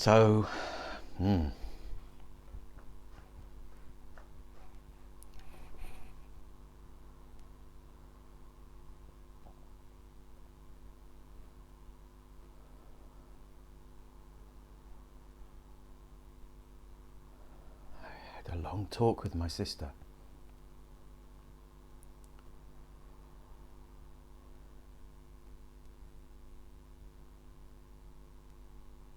So, hmm, I had a long talk with my sister.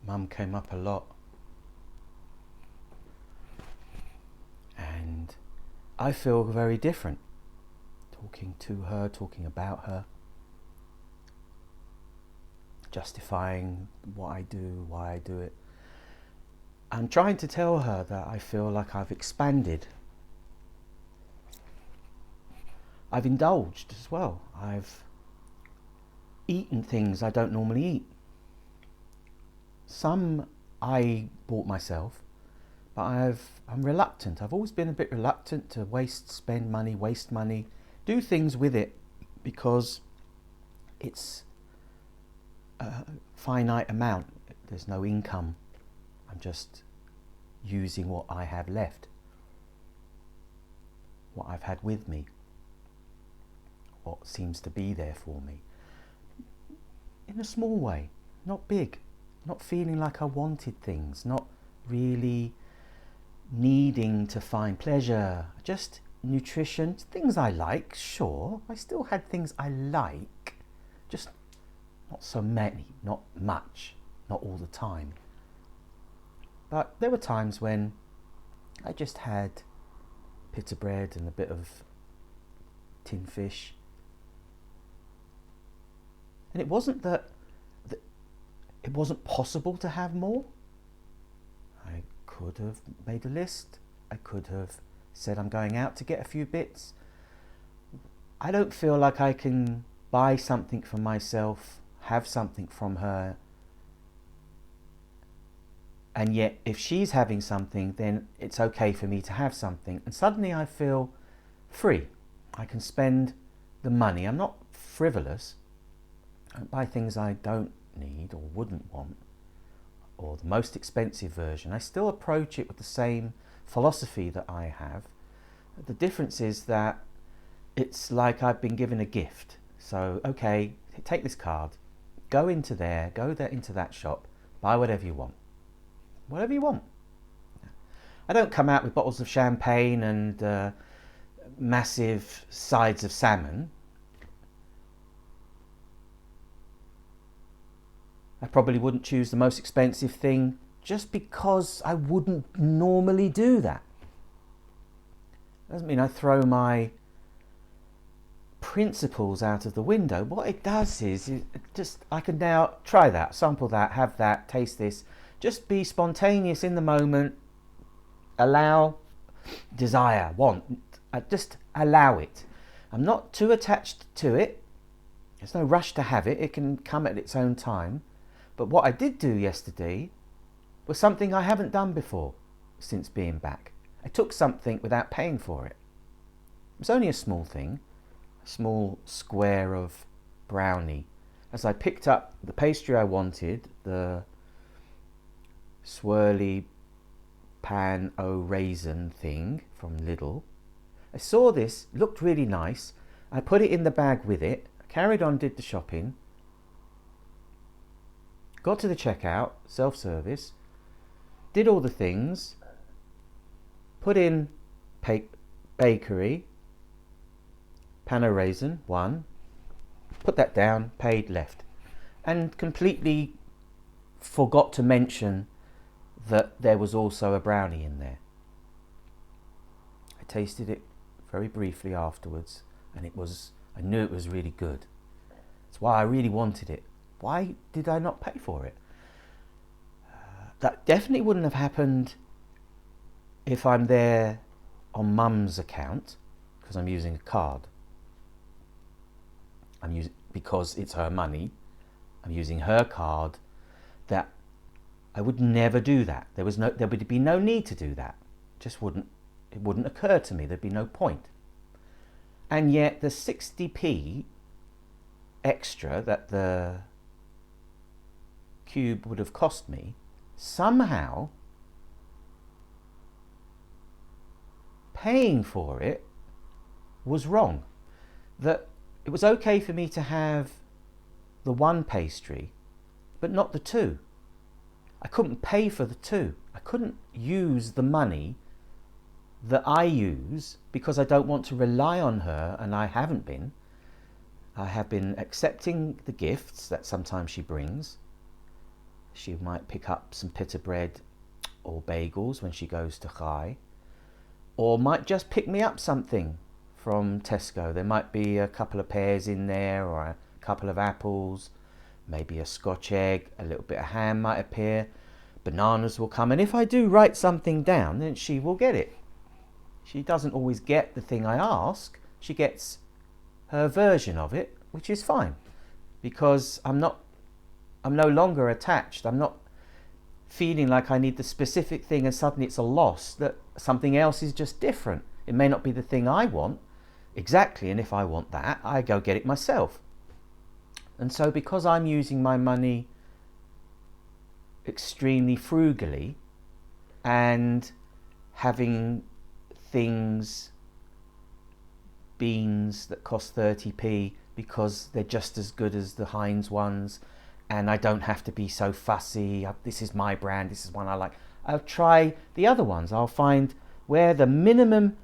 Mum came up a lot, and I feel very different talking to her, talking about her, justifying what I do, why I do it. I'm trying to tell her that I feel like I've expanded. I've indulged as well. I've eaten things I don't normally eat. Some I bought myself, but I'm reluctant. I've always been a bit reluctant to spend money, waste money, do things with it because it's a finite amount. There's no income. I'm just using what I have left, what I've had with me, what seems to be there for me. In a small way, not big, not feeling like I wanted things, not really needing to find pleasure, just nutrition, things I like, sure. I still had things I like, just not so many, not much, not all the time. But there were times when I just had pita bread and a bit of tin fish. And it wasn't that it wasn't possible to have more. I could have made a list. I could have said I'm going out to get a few bits. I don't feel like I can buy something for myself, have something from her, and yet if she's having something, then it's okay for me to have something. And suddenly I feel free. I can spend the money. I'm not frivolous. I don't buy things I don't need or wouldn't want, or the most expensive version. I still approach it with the same philosophy that I have. The difference is that it's like I've been given a gift. So, okay, take this card, go into that shop, buy whatever you want. Whatever you want. I don't come out with bottles of champagne and massive sides of salmon. I probably wouldn't choose the most expensive thing just because I wouldn't normally do that. Doesn't mean I throw my principles out of the window. What it does is I can now try that, sample that, have that, taste this. Just be spontaneous in the moment. Allow desire, want. Just allow it. I'm not too attached to it. There's no rush to have it. It can come at its own time. But what I did do yesterday was something I haven't done before since being back. I took something without paying for it. It was only a small thing, a small square of brownie. As I picked up the pastry I wanted, the swirly pan au raisin thing from Lidl, I saw this, looked really nice. I put it in the bag with it, carried on, did the shopping, got to the checkout, self-service, did all the things, put in bakery, pan au raisin, one, put that down, paid, left. And completely forgot to mention that there was also a brownie in there. I tasted it very briefly afterwards, and I knew it was really good. That's why I really wanted it. Why did I not pay for it? That definitely wouldn't have happened if I'm there on Mum's account, because I'm using a card. Because it's her money. I'm using her card. That I would never do that. There would be no need to do that. It wouldn't occur to me. There'd be no point. And yet the 60p extra that the cube would have cost me somehow paying for it was wrong. That it was okay for me to have the one pastry, but not the two. I couldn't pay for the two. I couldn't use the money that I use because I don't want to rely on her, and I haven't been. I have been accepting the gifts that sometimes she brings. She might pick up some pita bread or bagels when she goes to Chai, or might just pick me up something from Tesco. There might be a couple of pears in there, or a couple of apples, maybe a Scotch egg, a little bit of ham might appear, bananas will come, and if I do write something down, then she will get it. She doesn't always get the thing I ask, she gets her version of it, which is fine, because I'm no longer attached. I'm not feeling like I need the specific thing and suddenly it's a loss, that something else is just different. It may not be the thing I want exactly, and if I want that, I go get it myself. And so because I'm using my money extremely frugally and having things, beans that cost 30p because they're just as good as the Heinz ones, and I don't have to be so fussy, this is my brand, this is one I like, I'll try the other ones. I'll find where the minimum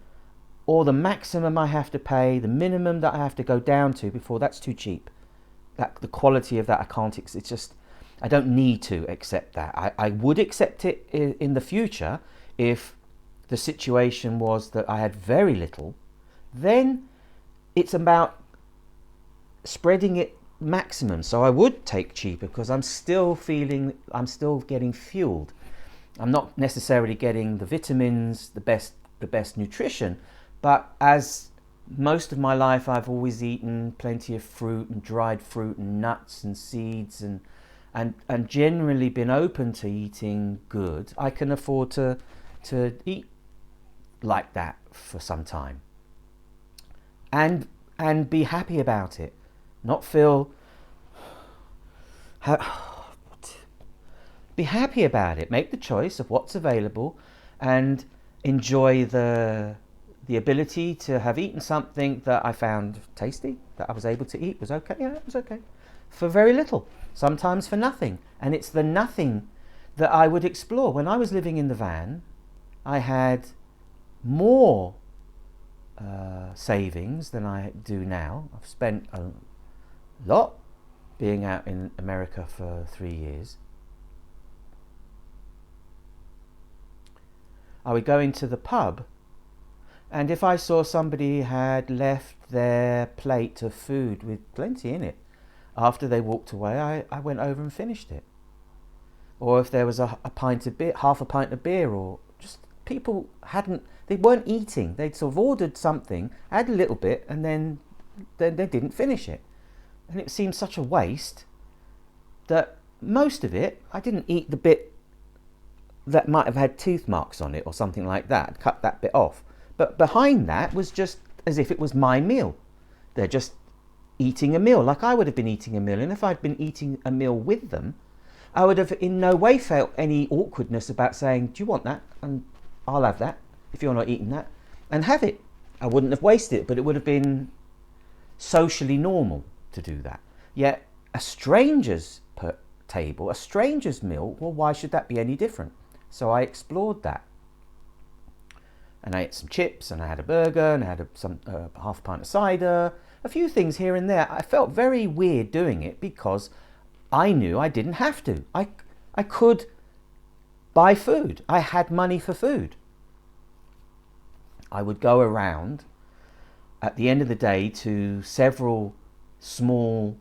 or the maximum I have to pay, the minimum that I have to go down to before that's too cheap. That the quality of that I can't, it's just, I don't need to accept that. I would accept it in the future if the situation was that I had very little. Then it's about spreading it maximum. So I would take cheaper because I'm still getting fueled. I'm not necessarily getting the vitamins, the best nutrition, but as most of my life I've always eaten plenty of fruit and dried fruit and nuts and seeds and generally been open to eating good. I can afford to eat like that for some time and be happy about it, not feel be happy about it, make the choice of what's available and enjoy the ability to have eaten something that I found tasty, that I was able to eat, was okay. Yeah, it was okay. For very little, sometimes for nothing. And it's the nothing that I would explore. When I was living in the van, I had more savings than I do now. I've spent a lot being out in America for 3 years. I would go into the pub, and if I saw somebody had left their plate of food with plenty in it, after they walked away, I went over and finished it. Or if there was a pint of beer, half a pint of beer, or just people they weren't eating. They'd sort of ordered something, had a little bit, and then they didn't finish it. And it seemed such a waste that most of it, I didn't eat the bit that might have had tooth marks on it or something like that, cut that bit off. But behind that was just as if it was my meal. They're just eating a meal like I would have been eating a meal. And if I'd been eating a meal with them, I would have in no way felt any awkwardness about saying, do you want that? And I'll have that if you're not eating that, and have it. I wouldn't have wasted it, but it would have been socially normal to do that. Yet a stranger's table, a stranger's meal, well, why should that be any different? So I explored that. And I ate some chips, and I had a burger, and I had half a pint of cider, a few things here and there. I felt very weird doing it because I knew I didn't have to. I could buy food. I had money for food. I would go around at the end of the day to several small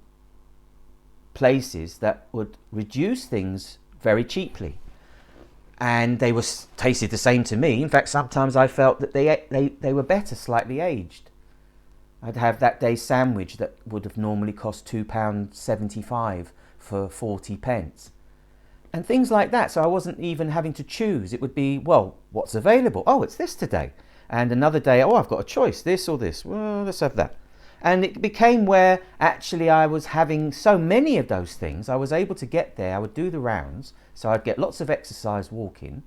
places that would reduce things very cheaply. And they tasted the same to me. In fact, sometimes I felt that they were better, slightly aged. I'd have that day's sandwich that would have normally cost £2.75 for 40 pence. And things like that. So I wasn't even having to choose. It would be, well, what's available? Oh, it's this today. And another day, oh, I've got a choice, this or this. Well, let's have that. And it became where actually I was having so many of those things. I was able to get there. I would do the rounds. So I'd get lots of exercise walking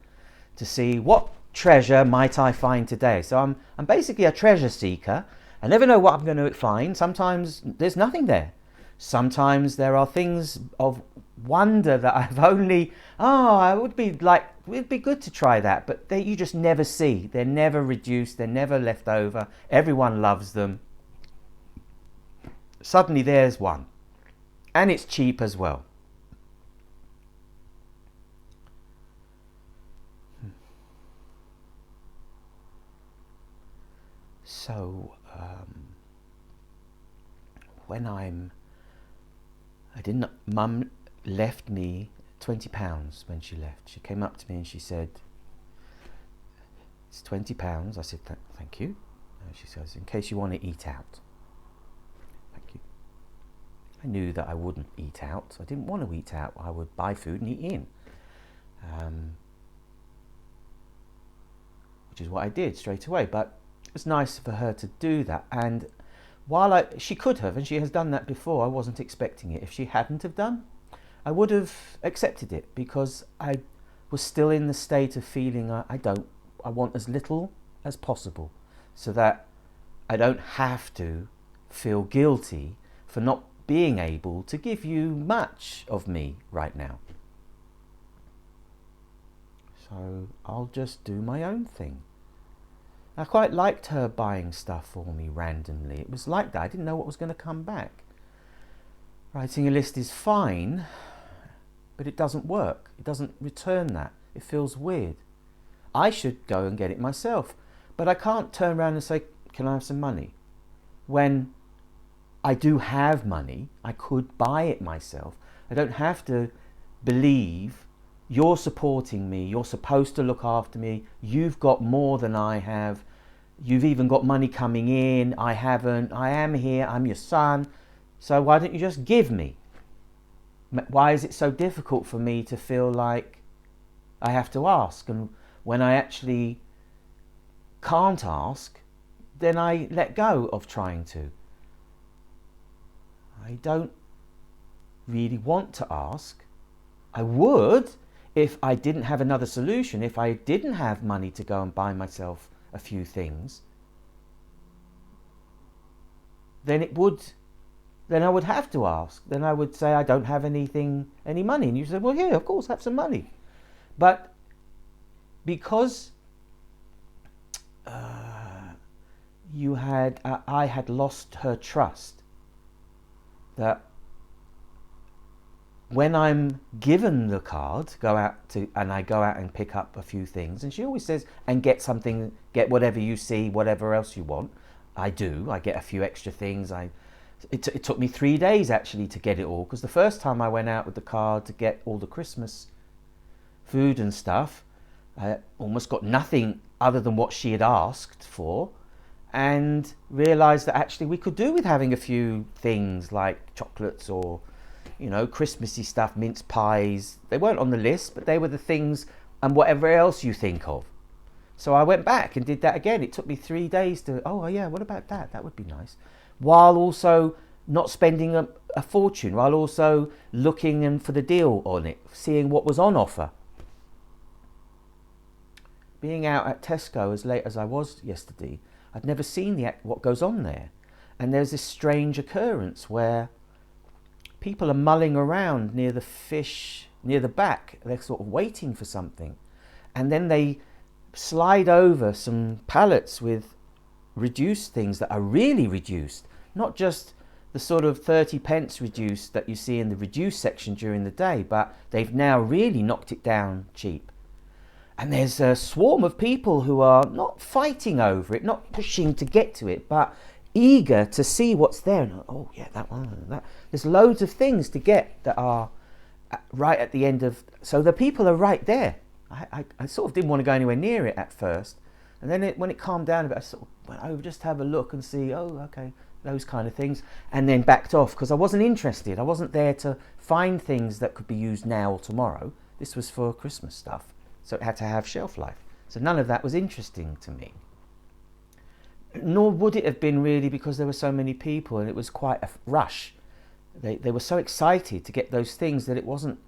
to see what treasure might I find today. So I'm basically a treasure seeker. I never know what I'm going to find. Sometimes there's nothing there. Sometimes there are things of wonder that I've only, it'd be good to try that. But you just never see. They're never reduced. They're never left over. Everyone loves them. Suddenly there's one. And it's cheap as well. So, Mum left me £20 when she left. She came up to me and she said, "It's £20. I said, "Thank you." And she says, "In case you want to eat out." Thank you. I knew that I wouldn't eat out. I didn't want to eat out. I would buy food and eat in. Which is what I did straight away. But it was nice for her to do that. And while she could have, and she has done that before, I wasn't expecting it. If she hadn't have done, I would have accepted it, because I was still in the state of feeling I want as little as possible, so that I don't have to feel guilty for not being able to give you much of me right now. So I'll just do my own thing. I quite liked her buying stuff for me randomly. It was like that. I didn't know what was going to come back. Writing a list is fine, but it doesn't work. It doesn't return that. It feels weird. I should go and get it myself, but I can't turn around and say, "Can I have some money?" When I do have money, I could buy it myself. I don't have to believe you're supporting me, you're supposed to look after me, you've got more than I have, you've even got money coming in, I haven't, I am here, I'm your son, so why don't you just give me? Why is it so difficult for me to feel like I have to ask? And when I actually can't ask, then I let go of trying to. I don't really want to ask. I would, if I didn't have another solution, if I didn't have money to go and buy myself a few things, then I would have to ask. Then I would say, "I don't have any money." And you say, "Well, yeah, of course, have some money." But because I had lost her trust, that when I'm given the card, I go out and pick up a few things, and she always says, "And get something, get whatever you see, whatever else you want." I do. I get a few extra things. It took me 3 days actually to get it all, because the first time I went out with the card to get all the Christmas food and stuff, I almost got nothing other than what she had asked for, and realised that actually we could do with having a few things like chocolates or, Christmassy stuff, mince pies. They weren't on the list, but they were the things, and whatever else you think of. So I went back and did that again. It took me 3 days to, what about that? That would be nice. While also not spending a fortune, while also looking for the deal on it, seeing what was on offer. Being out at Tesco as late as I was yesterday, I'd never seen what goes on there. And there's this strange occurrence where people are mulling around near the back. They're sort of waiting for something. And then they slide over some pallets with reduced things that are really reduced. Not just the sort of 30 pence reduced that you see in the reduced section during the day, but they've now really knocked it down cheap. And there's a swarm of people who are not fighting over it, not pushing to get to it, but eager to see what's there. And, oh yeah, that one, that. There's loads of things to get that are right at the end of. So the people are right there. I sort of didn't want to go anywhere near it at first, and then when it calmed down a bit, I sort of went over just to have a look and see. Oh, okay, those kind of things, and then backed off because I wasn't interested. I wasn't there to find things that could be used now or tomorrow. This was for Christmas stuff. So it had to have shelf life. So none of that was interesting to me. nor would it have been really, because there were so many people and it was quite a rush. They were so excited to get those things that it wasn't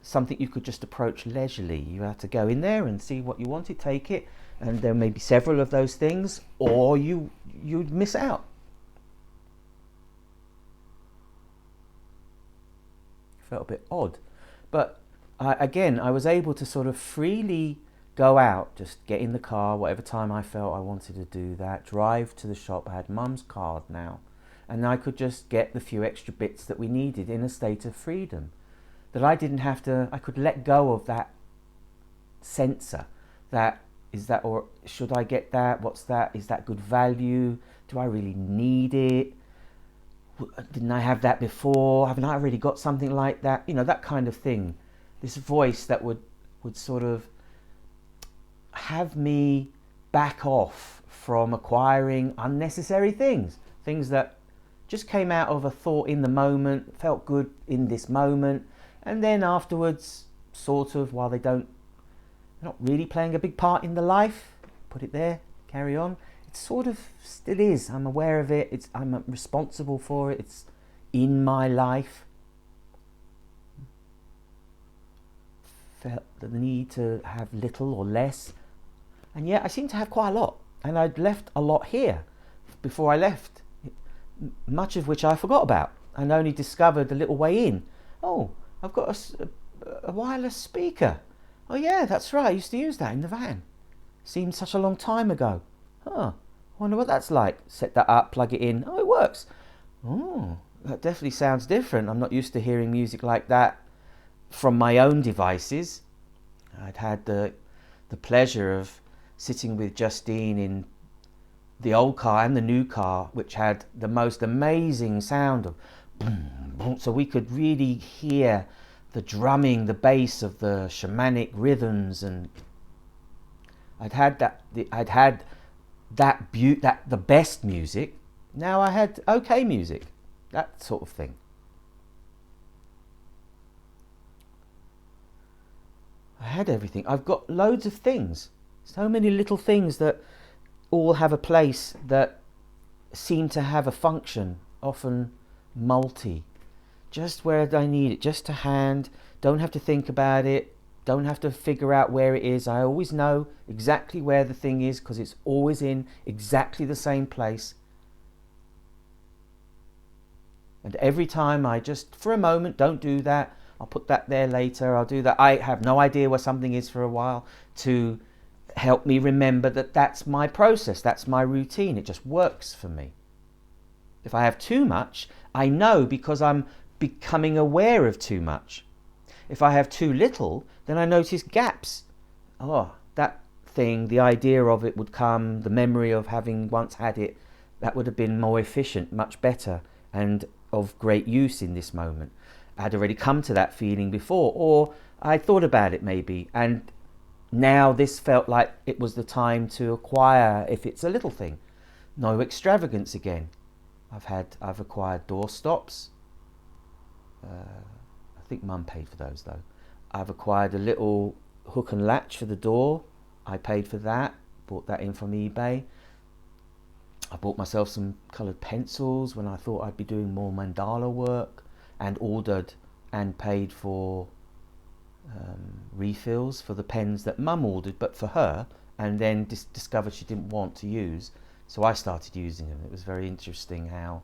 something you could just approach leisurely. You had to go in there and see what you wanted, take it, and there may be several of those things, or you'd miss out. Felt a bit odd, but I was able to sort of freely go out, just get in the car, whatever time I felt I wanted to do that, drive to the shop. I had Mum's card now, and I could just get the few extra bits that we needed in a state of freedom. That I didn't have to, I could let go of that censor. That, is that, or should I get that? What's that? Is that good value? Do I really need it? Didn't I have that before? Haven't I already got something like that? You know, that kind of thing. This voice that would sort of have me back off from acquiring unnecessary things. Things that just came out of a thought in the moment, felt good in this moment, and then afterwards, sort of, while they're not really playing a big part in the life, put it there, carry on. It sort of still is. I'm aware of it. I'm responsible for it. It's in my life. Felt the need to have little or less, and yet I seem to have quite a lot. And I'd left a lot here before I left, much of which I forgot about, and only discovered a little way in. Oh, I've got a wireless speaker. Oh yeah, that's right, I used to use that in the van. Seemed such a long time ago. Huh, wonder what that's like. Set that up, plug it in. Oh, it works. Oh, that definitely sounds different. I'm not used to hearing music like that from my own devices. I'd had the pleasure of sitting with Justine in the old car and the new car, which had the most amazing sound of boom, boom, so we could really hear the drumming, the bass of the shamanic rhythms, and I'd had the best music. Now I had okay music, that sort of thing. I had everything. I've got loads of things, so many little things that all have a place, that seem to have a function, often multi, just where I need it, just to hand. Don't have to think about it, don't have to figure out where it is. I always know exactly where the thing is, because it's always in exactly the same place. And every time I just, for a moment, don't do that, I'll put that there later, I'll do that. I have no idea where something is for a while, to help me remember that that's my process, that's my routine. It just works for me. If I have too much, I know, because I'm becoming aware of too much. If I have too little, then I notice gaps. Oh, that thing, the idea of it would come, the memory of having once had it, that would have been more efficient, much better, and of great use in this moment. I'd already come to that feeling before, or I thought about it maybe, and now this felt like it was the time to acquire, if it's a little thing. No extravagance again. I've acquired door stops. I think Mum paid for those though. I've acquired a little hook and latch for the door. I paid for that, bought that in from eBay. I bought myself some coloured pencils when I thought I'd be doing more mandala work, and ordered and paid for refills for the pens that Mum ordered, but for her, and then discovered she didn't want to use. So I started using them. It was very interesting how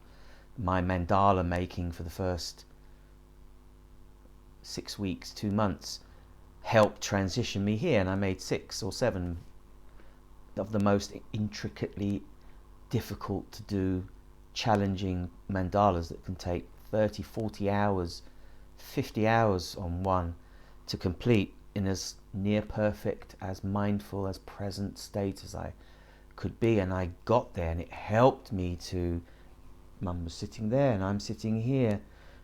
my mandala making for the first 6 weeks, 2 months, helped transition me here, and I made 6 or 7 of the most intricately difficult to do, challenging mandalas that can take 30, 40 hours, 50 hours on one to complete, in as near perfect, as mindful, as present state as I could be. And I got there, and it helped me to, Mum was sitting there and I'm sitting here,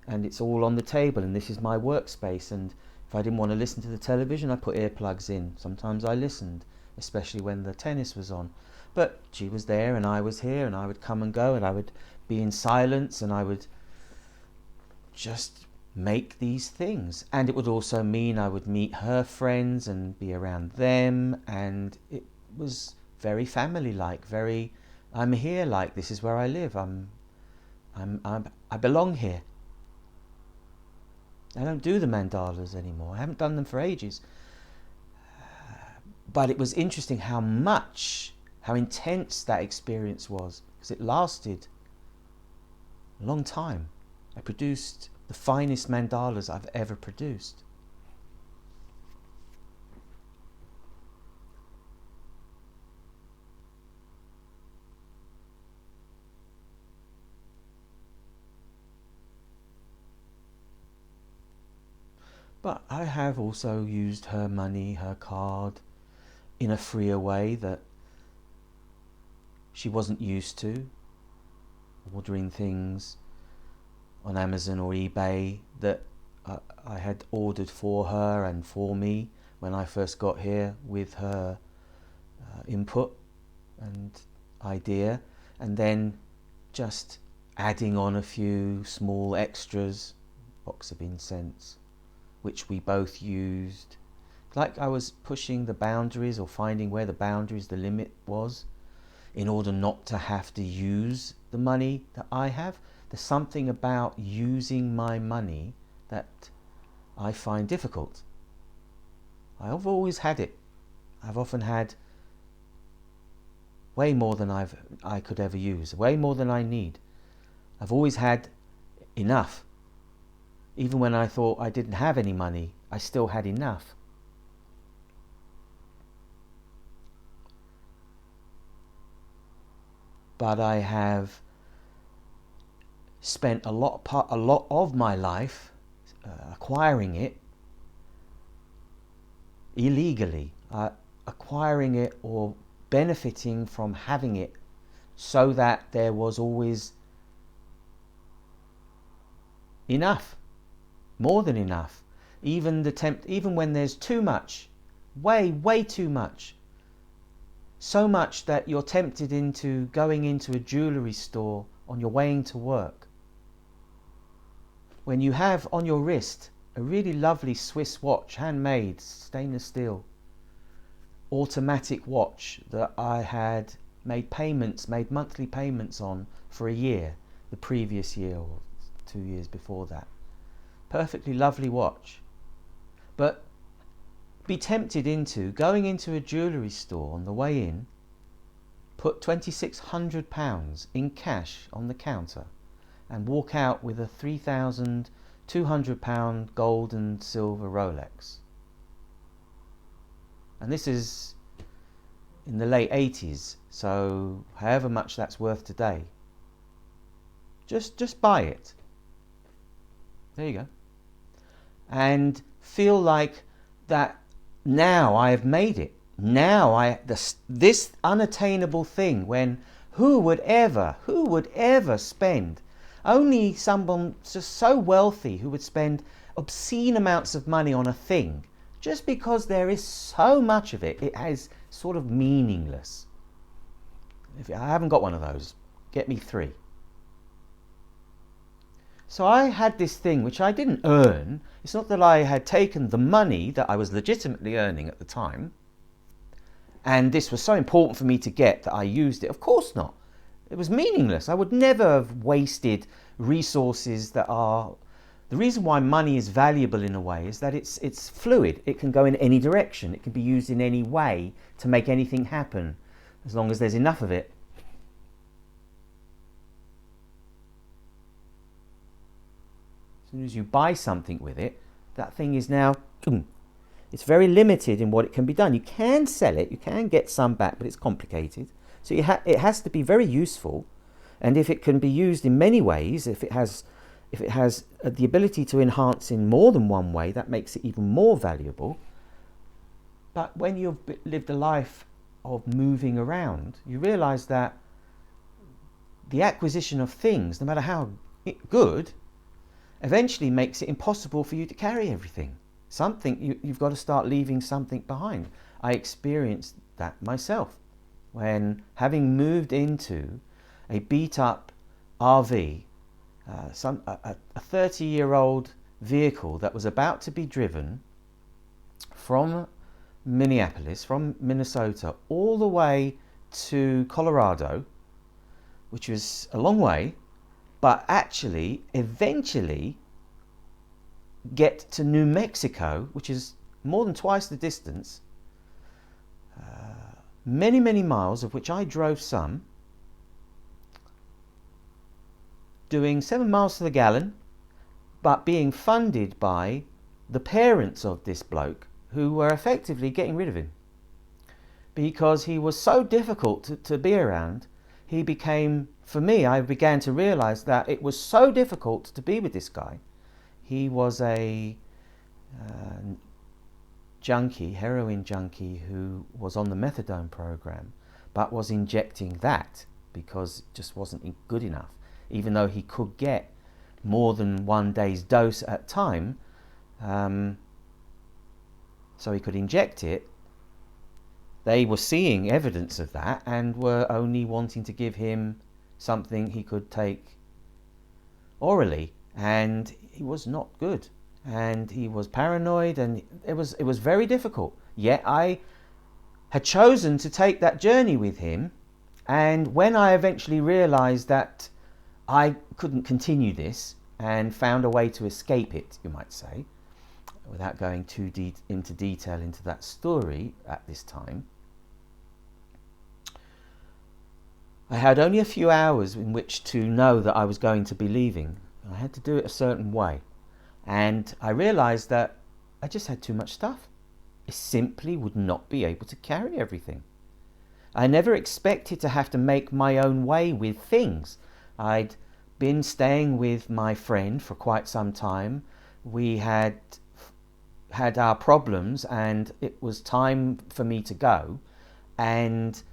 and it's all on the table, and this is my workspace. And if I didn't want to listen to the television, I put earplugs in. Sometimes I listened, especially when the tennis was on. But she was there and I was here, and I would come and go, and I would be in silence, and I would just make these things. And it would also mean I would meet her friends and be around them, and it was very family-like, very I'm here, like this is where I live. I belong here. I don't do the mandalas anymore. I haven't done them for ages. But it was interesting how intense that experience was, because it lasted a long time. I produced the finest mandalas I've ever produced. But I have also used her money, her card, in a freer way that she wasn't used to. Ordering things on Amazon or eBay that I had ordered for her and for me when I first got here, with her input and idea, and then just adding on a few small extras, box of incense, which we both used. Like I was pushing the boundaries, or finding where the boundaries, the limit was, in order not to have to use the money that I have. There's something about using my money that I find difficult. I've always had it. I've often had way more than I could ever use, way more than I need. I've always had enough. Even when I thought I didn't have any money, I still had enough. But I have spent a lot of my life acquiring it illegally, acquiring it or benefiting from having it, so that there was always enough, more than enough. Even when there's too much, way too much, so much that you're tempted into going into a jewellery store on your way into work, when you have on your wrist a really lovely Swiss watch, handmade, stainless steel, automatic watch that I had made monthly payments on for a year, the previous year or 2 years before that. Perfectly lovely watch. But be tempted into going into a jewellery store on the way in, put £2,600 in cash on the counter, and walk out with a £3,200 gold and silver Rolex. And this is in the late 80s, so however much that's worth today. Just buy it. There you go. And feel like that now I have made it. Now this unattainable thing, when who would ever spend, only someone just so wealthy who would spend obscene amounts of money on a thing just because there is so much of it, it is sort of meaningless. If I haven't got one of those, get me 3. So I had this thing which I didn't earn. It's not that I had taken the money that I was legitimately earning at the time, and this was so important for me to get that I used it. Of course not. It was meaningless. I would never have wasted resources that are... The reason why money is valuable in a way is that it's fluid. It can go in any direction. It can be used in any way to make anything happen, as long as there's enough of it. As soon as you buy something with it, that thing is now... It's very limited in what it can be done. You can sell it, you can get some back, but it's complicated. So it has to be very useful, and if it can be used in many ways, if it has the ability to enhance in more than one way, that makes it even more valuable. But when you've lived a life of moving around, you realize that the acquisition of things, no matter how good, eventually makes it impossible for you to carry everything. You've got to start leaving something behind. I experienced that myself when, having moved into a beat-up RV, a 30-year-old vehicle that was about to be driven from Minneapolis, from Minnesota, all the way to Colorado, which was a long way, but actually eventually get to New Mexico, which is more than twice the distance, many, many miles, of which I drove some, doing 7 miles to the gallon, but being funded by the parents of this bloke, who were effectively getting rid of him. Because he was so difficult to be around, he became, for me, I began to realize that it was so difficult to be with this guy. He was a junkie, heroin junkie, who was on the methadone program, but was injecting that because it just wasn't good enough. Even though he could get more than 1 day's dose at a time, so he could inject it, they were seeing evidence of that and were only wanting to give him something he could take orally, and he was not good, and he was paranoid, and it was very difficult. Yet I had chosen to take that journey with him, and when I eventually realized that I couldn't continue this and found a way to escape it, you might say, without going too into detail into that story at this time, I had only a few hours in which to know that I was going to be leaving. I had to do it a certain way. And I realized that I just had too much stuff. I simply would not be able to carry everything. I never expected to have to make my own way with things. I'd been staying with my friend for quite some time. We had our problems, and it was time for me to go. And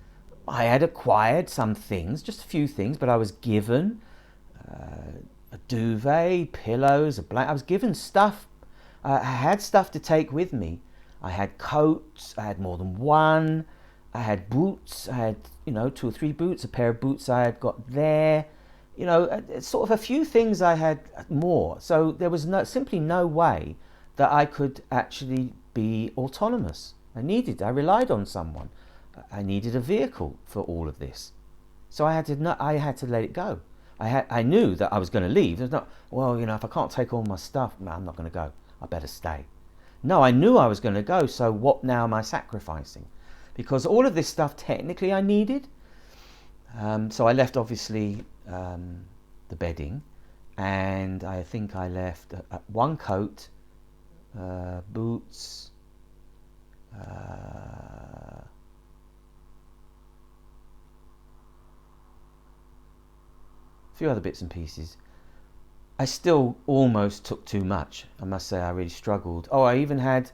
I had acquired some things, just a few things, but I was given a duvet, pillows, a blanket. I was given stuff. I had stuff to take with me. I had coats. I had more than one. I had boots. I had, 2 or 3 boots. A pair of boots I had got there. Sort of a few things I had more. So there was simply no way that I could actually be autonomous. I relied on someone. I needed a vehicle for all of this. So I had to let it go. I knew that I was going to leave. There's not, if I can't take all my stuff, I'm not going to go. I better stay. No, I knew I was going to go, so what now am I sacrificing? Because all of this stuff technically I needed. So I left, obviously, the bedding, and I think I left one coat, boots, a few other bits and pieces. I still almost took too much. I must say I really struggled. Oh, I even had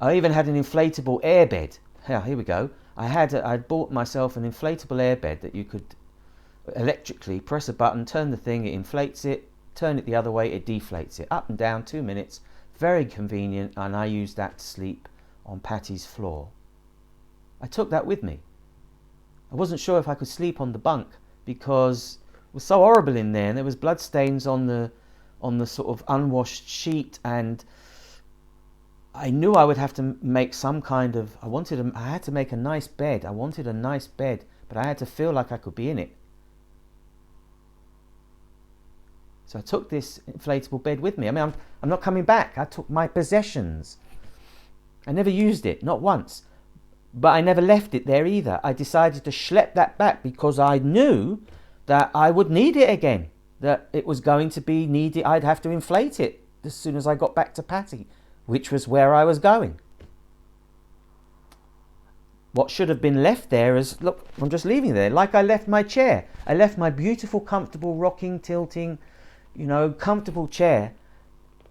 an inflatable airbed. Yeah, here we go. I'd bought myself an inflatable airbed that you could electrically press a button, turn the thing, it inflates it, turn it the other way, it deflates it. Up and down, 2 minutes. Very convenient, and I used that to sleep on Patty's floor. I took that with me. I wasn't sure if I could sleep on the bunk because it was so horrible in there, and there was blood stains on the sort of unwashed sheet, and I knew I would have to make some kind of, I had to make a nice bed. I wanted a nice bed, but I had to feel like I could be in it. So I took this inflatable bed with me. I mean, I'm not coming back. I took my possessions. I never used it, not once. But I never left it there either. I decided to schlep that back because I knew that I would need it again, that it was going to be needed. I'd have to inflate it as soon as I got back to Patty, which was where I was going. What should have been left there is, look, I'm just leaving there, like I left my chair. I left my beautiful, comfortable, rocking, tilting, comfortable chair,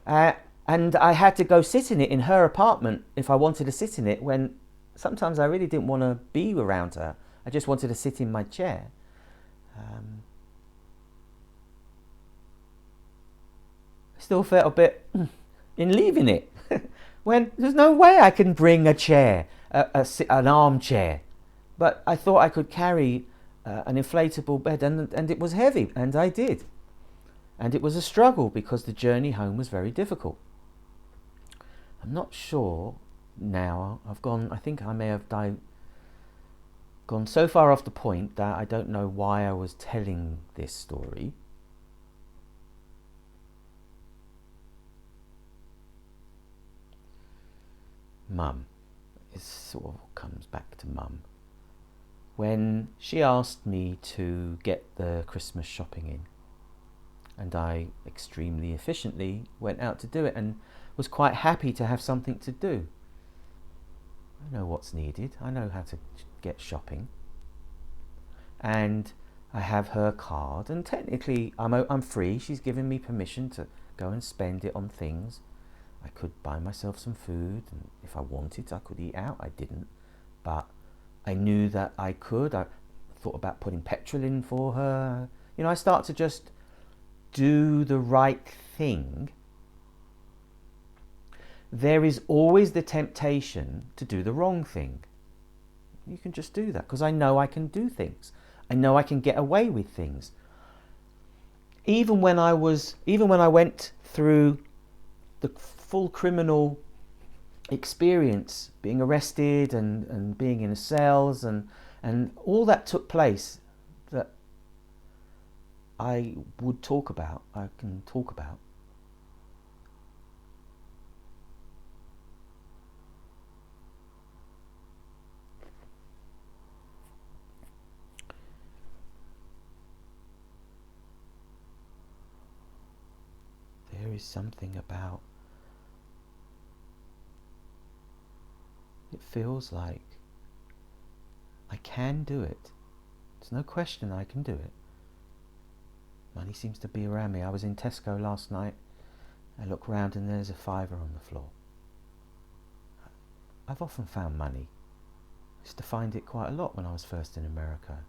and I had to go sit in it in her apartment if I wanted to sit in it, when sometimes I really didn't want to be around her. I just wanted to sit in my chair. I still felt a bit in leaving it when there's no way I can bring a chair, an armchair. But I thought I could carry an inflatable bed, and it was heavy, and I did. And it was a struggle because the journey home was very difficult. I'm not sure now. I think I may have gone so far off the point that I don't know why I was telling this story. Mum. It sort of comes back to Mum. When she asked me to get the Christmas shopping in, and I extremely efficiently went out to do it and was quite happy to have something to do. I know what's needed. I know how to get shopping. And I have her card, and technically I'm free. She's given me permission to go and spend it on things. I could buy myself some food, and if I wanted, I could eat out. I didn't, but I knew that I could. I thought about putting petrol in for her. I start to just do the right thing. There is always the temptation to do the wrong thing. You can just do that because I know I can do things. I know I can get away with things. Even when I went through the full criminal experience, being arrested and being in cells and all that took place that I can talk about. There is something about it feels like I can do it. There's no question I can do it. Money seems to be around me. I was in Tesco last night. I look round and there's a $5 on the floor. I've often found money. I used to find it quite a lot when I was first in America.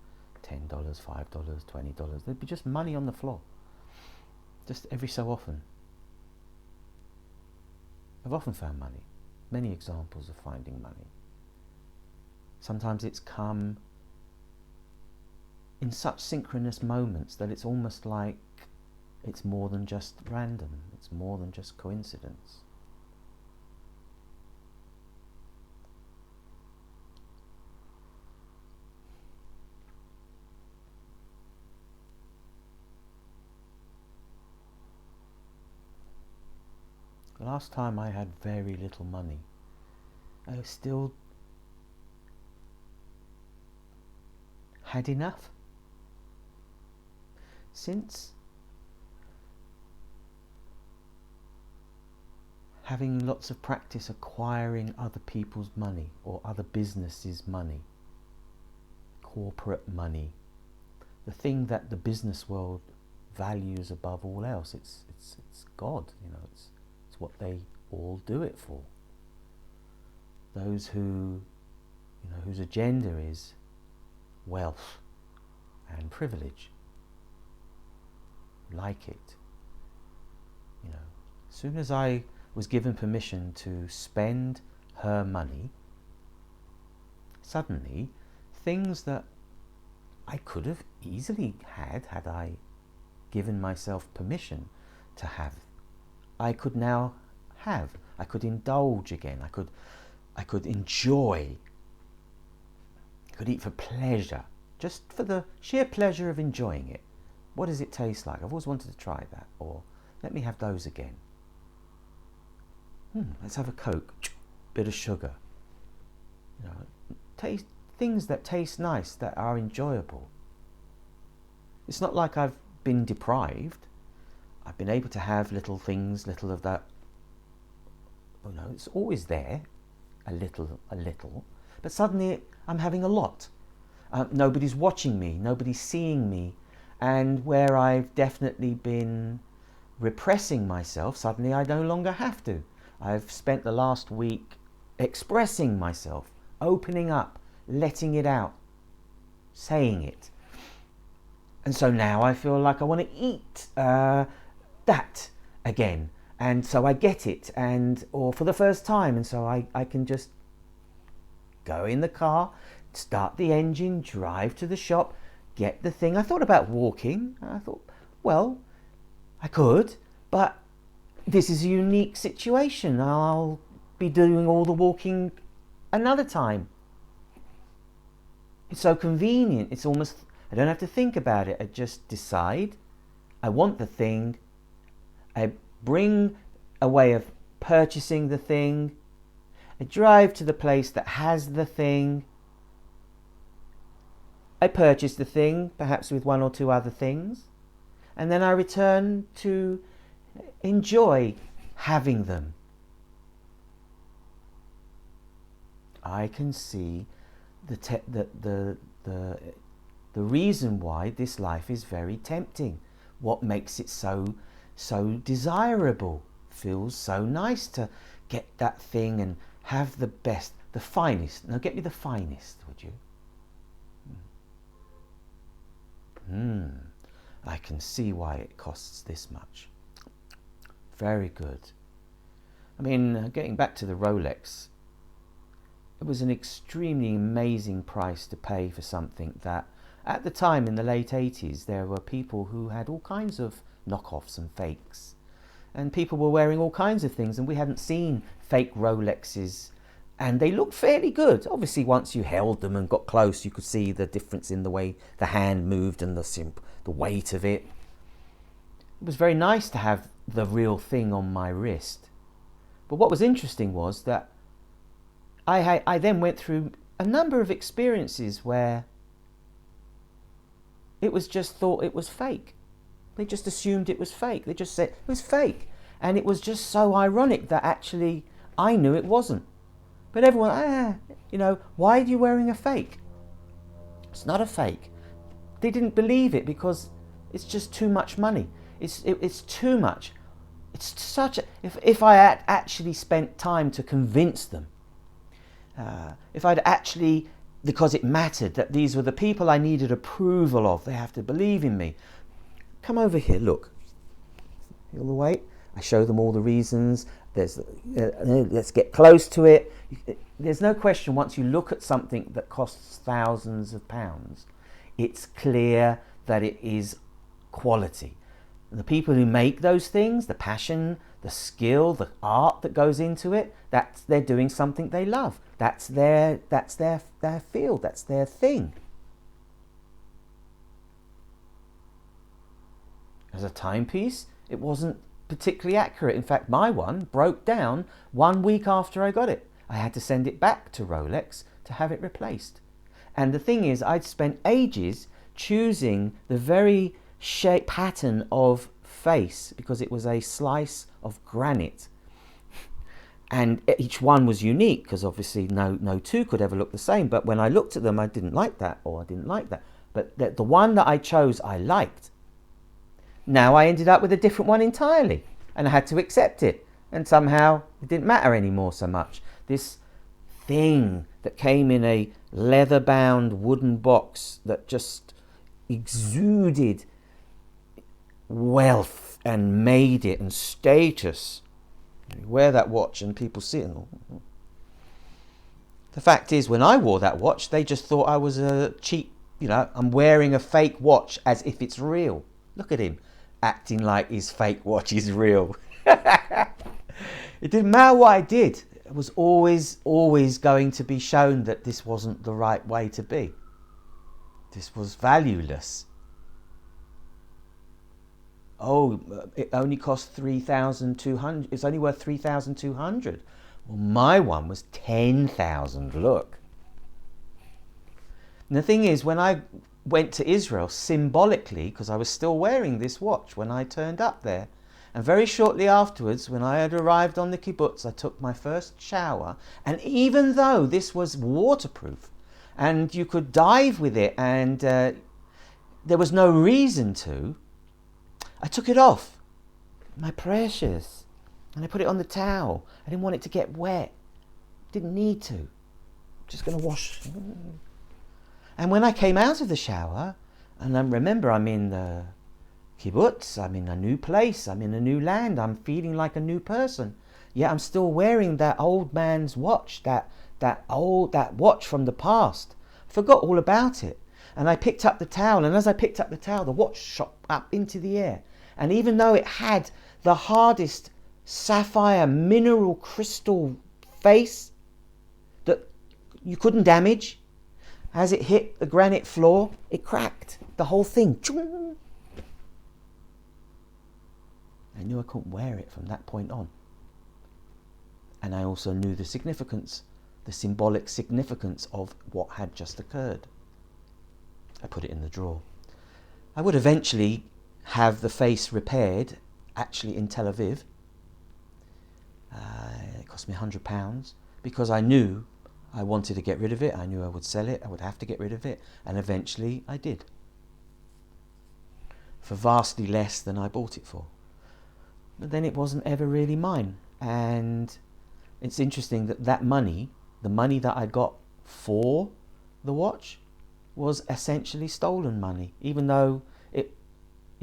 $10, $5, $20. There'd be just money on the floor. Just every so often. I've often found money. Many examples of finding money. Sometimes it's come in such synchronous moments that it's almost like it's more than just random. It's more than just coincidence. The last time I had very little money, I still had enough. Since having lots of practice acquiring other people's money or other businesses' money, corporate money, the thing that the business world values above all else, it's God, it's what they all do it for. Those who, whose agenda is wealth and privilege, like it. As soon as I was given permission to spend her money, suddenly things that I could have easily had I given myself permission to have, I could now have. I could indulge again. I could enjoy. I could eat for pleasure, just for the sheer pleasure of enjoying it. What does it taste like? I've always wanted to try that. Or let me have those again. Let's have a Coke. Bit of sugar. Taste things that taste nice, that are enjoyable. It's not like I've been deprived. I've been able to have little things, little of that. It's always there, a little. But suddenly I'm having a lot. Nobody's watching me, nobody's seeing me. And where I've definitely been repressing myself, suddenly I no longer have to. I've spent the last week expressing myself, opening up, letting it out, saying it. And so now I feel like I want to eat that again. And so I get it, or for the first time, and so I can just go in the car, start the engine, drive to the shop, get the thing. I thought about walking. I thought, well, I could, but this is a unique situation. I'll be doing all the walking another time. It's so convenient. It's almost, I don't have to think about it. I just decide I want the thing. I bring a way of purchasing the thing. I drive to the place that has the thing. I purchase the thing, perhaps with one or two other things. And then I return to enjoy having them. I can see the reason why this life is very tempting. What makes it so desirable? Feels so nice to get that thing and have the best, the finest. Now get me the finest, would you? I can see why it costs this much. Very good. I mean, getting back to the Rolex, it was an extremely amazing price to pay for something that, at the time in the late 80s, there were people who had all kinds of knockoffs and fakes. And people were wearing all kinds of things, and we hadn't seen fake Rolexes. And they looked fairly good. Obviously, once you held them and got close, you could see the difference in the way the hand moved and the weight of it. It was very nice to have the real thing on my wrist. But what was interesting was that I then went through a number of experiences where it was just thought it was fake. They just assumed it was fake. They just said it was fake. And it was just so ironic that actually I knew it wasn't. But everyone, why are you wearing a fake? It's not a fake. They didn't believe it because it's just too much money. It's too much. It's such a, if I had actually spent time to convince them, if I'd actually, because it mattered that these were the people I needed approval of, they have to believe in me. Come over here, look. Feel the weight? I show them all the reasons. Let's get close to it. There's no question, once you look at something that costs thousands of pounds, it's clear that it is quality. The people who make those things, the passion, the skill, the art that goes into it, they're doing something they love. That's their field, that's their thing. As a timepiece, it wasn't particularly accurate. In fact, my one broke down 1 week after I got it. I had to send it back to Rolex to have it replaced. And the thing is, I'd spent ages choosing the very shape pattern of face because it was a slice of granite. And each one was unique because obviously no two could ever look the same. But when I looked at them, I didn't like that, or I didn't like that. But the one that I chose, I liked. Now I ended up with a different one entirely, and I had to accept it. And somehow it didn't matter anymore so much. This thing that came in a leather-bound wooden box that just exuded wealth and made it and status. You wear that watch and people see it. The fact is, when I wore that watch, they just thought I was a cheap, I'm wearing a fake watch as if it's real. Look at him, acting like his fake watch is real. It didn't matter what I did. It was always going to be shown that this wasn't the right way to be. This was valueless. Oh, it only cost 3,200. It's only worth 3,200. Well, my one was 10,000. Look. And the thing is, when I went to Israel, symbolically, because I was still wearing this watch when I turned up there, and very shortly afterwards, when I had arrived on the kibbutz, I took my first shower, and even though this was waterproof, and you could dive with it, and there was no reason to, I took it off, my precious, and I put it on the towel. I didn't want it to get wet. Didn't need to. Just going to wash. And when I came out of the shower, and I remember I'm in the kibbutz, I'm in a new place, I'm in a new land, I'm feeling like a new person. Yet I'm still wearing that old man's watch, that watch from the past. I forgot all about it. And I picked up the towel, and as I picked up the towel, the watch shot up into the air. And even though it had the hardest sapphire mineral crystal face that you couldn't damage, As it hit the granite floor, it cracked. The whole thing. I knew I couldn't wear it from that point on. And I also knew the significance, the symbolic significance of what had just occurred. I put it in the drawer. I would eventually have the face repaired, actually in Tel Aviv. It cost me £100 because I knew I wanted to get rid of it. I knew I would sell it. I would have to get rid of it. And eventually I did. For vastly less than I bought it for. But then it wasn't ever really mine. And it's interesting that that money, the money that I got for the watch, was essentially stolen money, even though it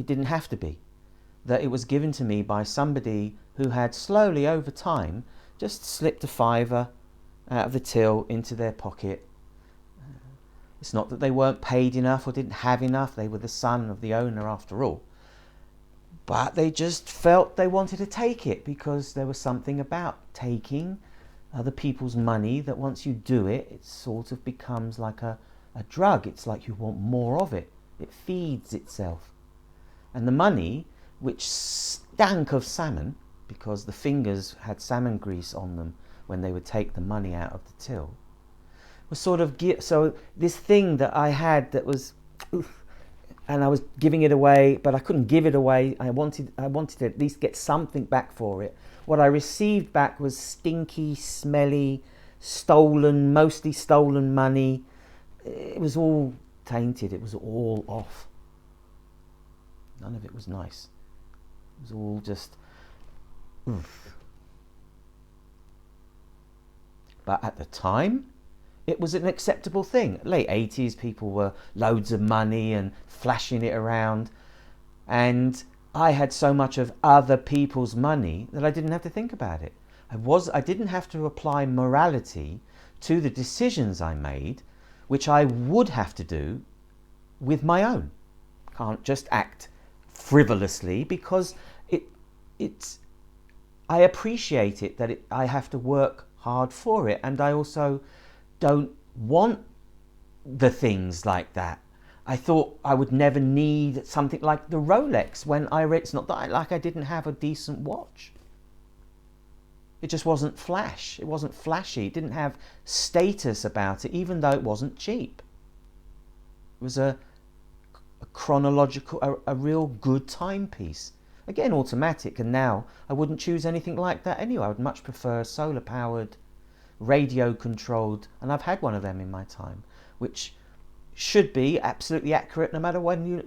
didn't have to be. That it was given to me by somebody who had slowly over time just slipped a fiver out of the till into their pocket. It's not that they weren't paid enough or didn't have enough. They were the son of the owner after all. But they just felt they wanted to take it because there was something about taking other people's money that once you do it, it sort of becomes like a drug. It's like you want more of it. It feeds itself. And the money, which stank of salmon, because the fingers had salmon grease on them when they would take the money out of the till, was sort of... So this thing that I had that was... and I was giving it away, but I couldn't give it away. I wanted to at least get something back for it. What I received back was stinky, smelly, stolen, mostly stolen money. It was all tainted. It was all off. None of it was nice. It was all just... oof. But at the time, it was an acceptable thing. Late 80s, people were loads of money and flashing it around. And I had so much of other people's money that I didn't have to think about it. I didn't have to apply morality to the decisions I made, which I would have to do with my own. Can't just act frivolously because I appreciate it that I have to work hard for it, and I also don't want the things like that. I thought I would never need something like the Rolex when it's not that I didn't have a decent watch. It just wasn't flash. It wasn't flashy. It didn't have status about it, even though it wasn't cheap. It was a chronological, a real good timepiece. Again, automatic, and now I wouldn't choose anything like that anyway. I would much prefer solar powered, radio controlled, and I've had one of them in my time, which should be absolutely accurate no matter when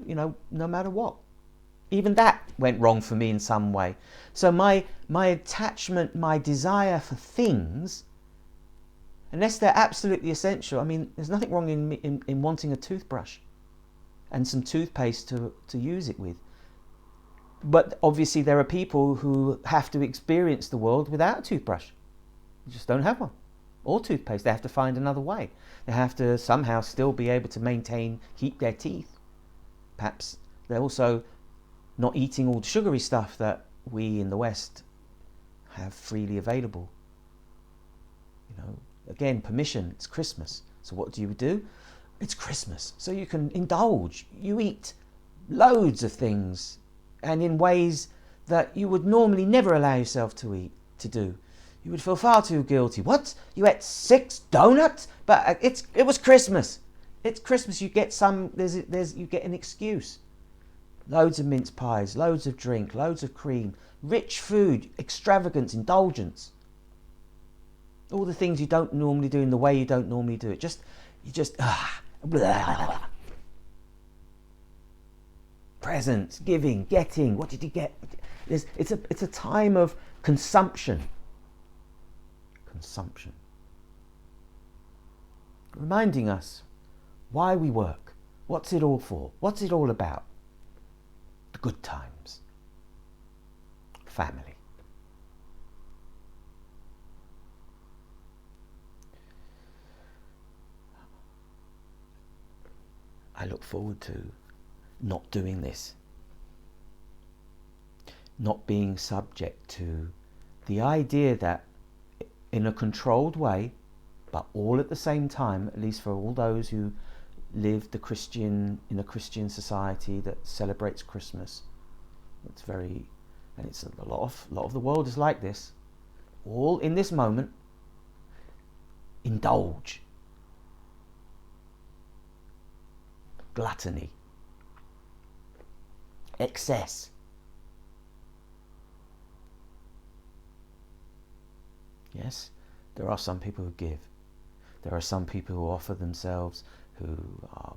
no matter what. Even that went wrong for me in some way. So my attachment, my desire for things, unless they're absolutely essential, I mean, there's nothing wrong in wanting a toothbrush and some toothpaste to use it with. But obviously there are people who have to experience the world without a toothbrush. They just don't have one. Or toothpaste. They have to find another way. They have to somehow still be able to keep their teeth. Perhaps they're also not eating all the sugary stuff that we in the West have freely available. Again, permission. It's Christmas. So what do? It's Christmas. So you can indulge. You eat loads of things, and in ways that you would normally never allow yourself to do. You would feel far too guilty. What? You ate 6 donuts? But it was Christmas. It's Christmas. You get you get an excuse. Loads of mince pies, loads of drink, loads of cream, rich food, extravagance, indulgence. All the things you don't normally do in the way you don't normally do it. Blah. Presents, giving, getting. What did you get? It's a time of consumption. Reminding us why we work. What's it all for? What's it all about? The good times. Family. I look forward to not doing this. Not being subject to the idea that in a controlled way, but all at the same time, at least for all those who live in a Christian society that celebrates Christmas. It's a lot of the world is like this. All in this moment, indulge. Gluttony. Excess. Yes, there are some people who give. There are some people who offer themselves, who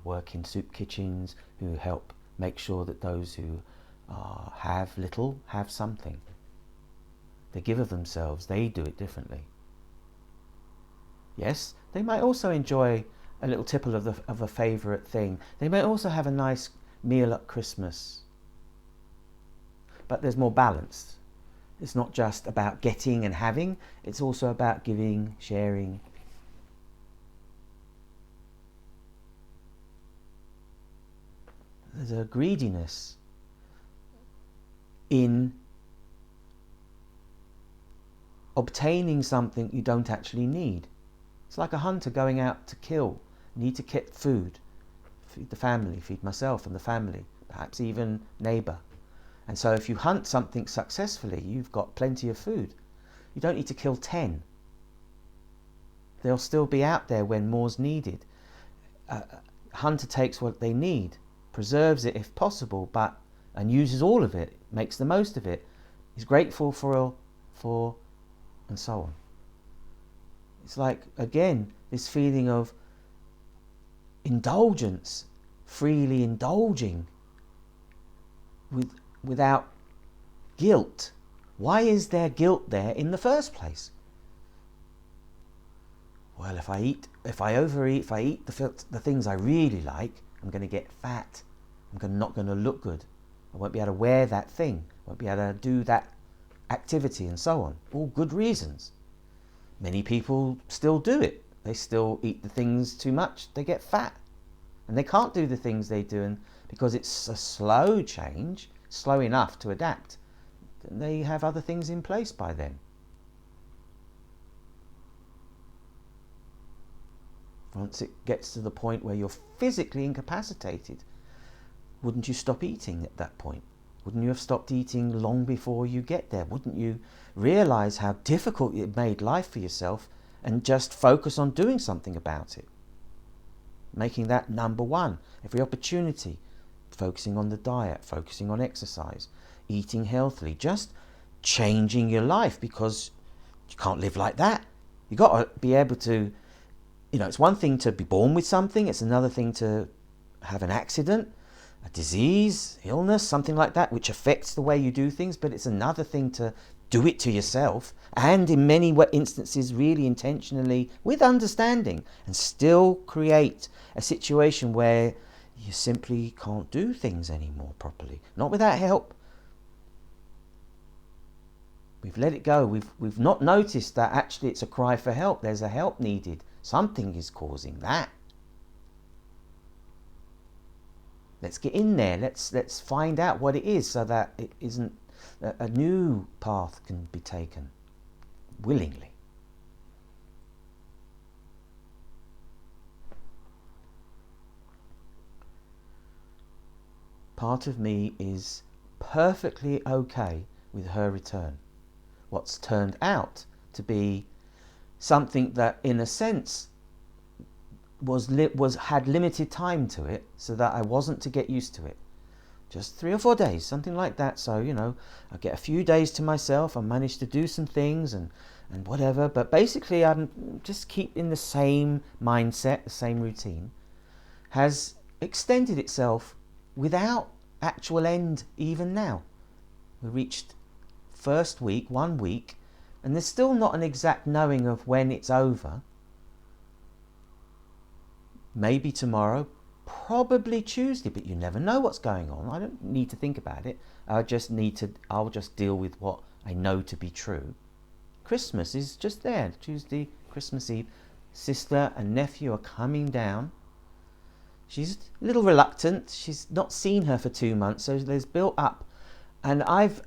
work in soup kitchens, who help make sure that those who have little have something. They give of themselves. They do it differently. Yes, they might also enjoy a little tipple of a favourite thing. They may also have a nice meal at Christmas. But there's more balance. It's not just about getting and having. It's also about giving, sharing. There's a greediness in obtaining something you don't actually need. It's like a hunter going out to kill. You need to get food, feed the family, feed myself and the family, perhaps even neighbour. And so if you hunt something successfully, you've got plenty of food. You don't need to kill 10. They'll still be out there when more's needed. Hunter takes what they need, preserves it if possible, and uses all of it, makes the most of it. He's grateful for and so on. It's like, again, this feeling of indulgence, freely indulging without guilt. Why is there guilt there in the first place? Well, if I overeat, if I eat the things I really like, I'm going to get fat. I'm not going to look good. I won't be able to wear that thing. I won't be able to do that activity and so on. All good reasons. Many people still do it. They still eat the things too much. They get fat. And they can't do the things they do because it's a slow change, slow enough to adapt. They have other things in place by then. Once it gets to the point where you're physically incapacitated, wouldn't you stop eating at that point? Wouldn't you have stopped eating long before you get there? Wouldn't you realize how difficult it made life for yourself and just focus on doing something about it? Making that number one. Every opportunity. Focusing on the diet, focusing on exercise, eating healthily, just changing your life, because you can't live like that. You've got to be able to, it's one thing to be born with something, it's another thing to have an accident, a disease, illness, something like that, which affects the way you do things, but it's another thing to do it to yourself, and in many instances really intentionally, with understanding, and still create a situation where you simply can't do things anymore properly, not without help. We've let it go. We've not noticed that actually it's a cry for help. There's a help needed. Something is causing that. Let's get in there. Let's find out what it is, so that it isn't a new path can be taken willingly. Part of me is perfectly okay with her return. What's turned out to be something that, in a sense, had limited time to it, so that I wasn't to get used to it. Just 3 or 4 days, something like that. So, I get a few days to myself. I manage to do some things and whatever. But basically, I'm just keep in the same mindset, the same routine. Has extended itself without actual end even now. We reached first week, 1 week, and there's still not an exact knowing of when it's over. Maybe tomorrow, probably Tuesday, but you never know what's going on. I don't need to think about it. I'll just deal with what I know to be true. Christmas is just there. Tuesday, Christmas Eve. Sister and nephew are coming down. She's a little reluctant. She's not seen her for 2 months, so there's built up. And I've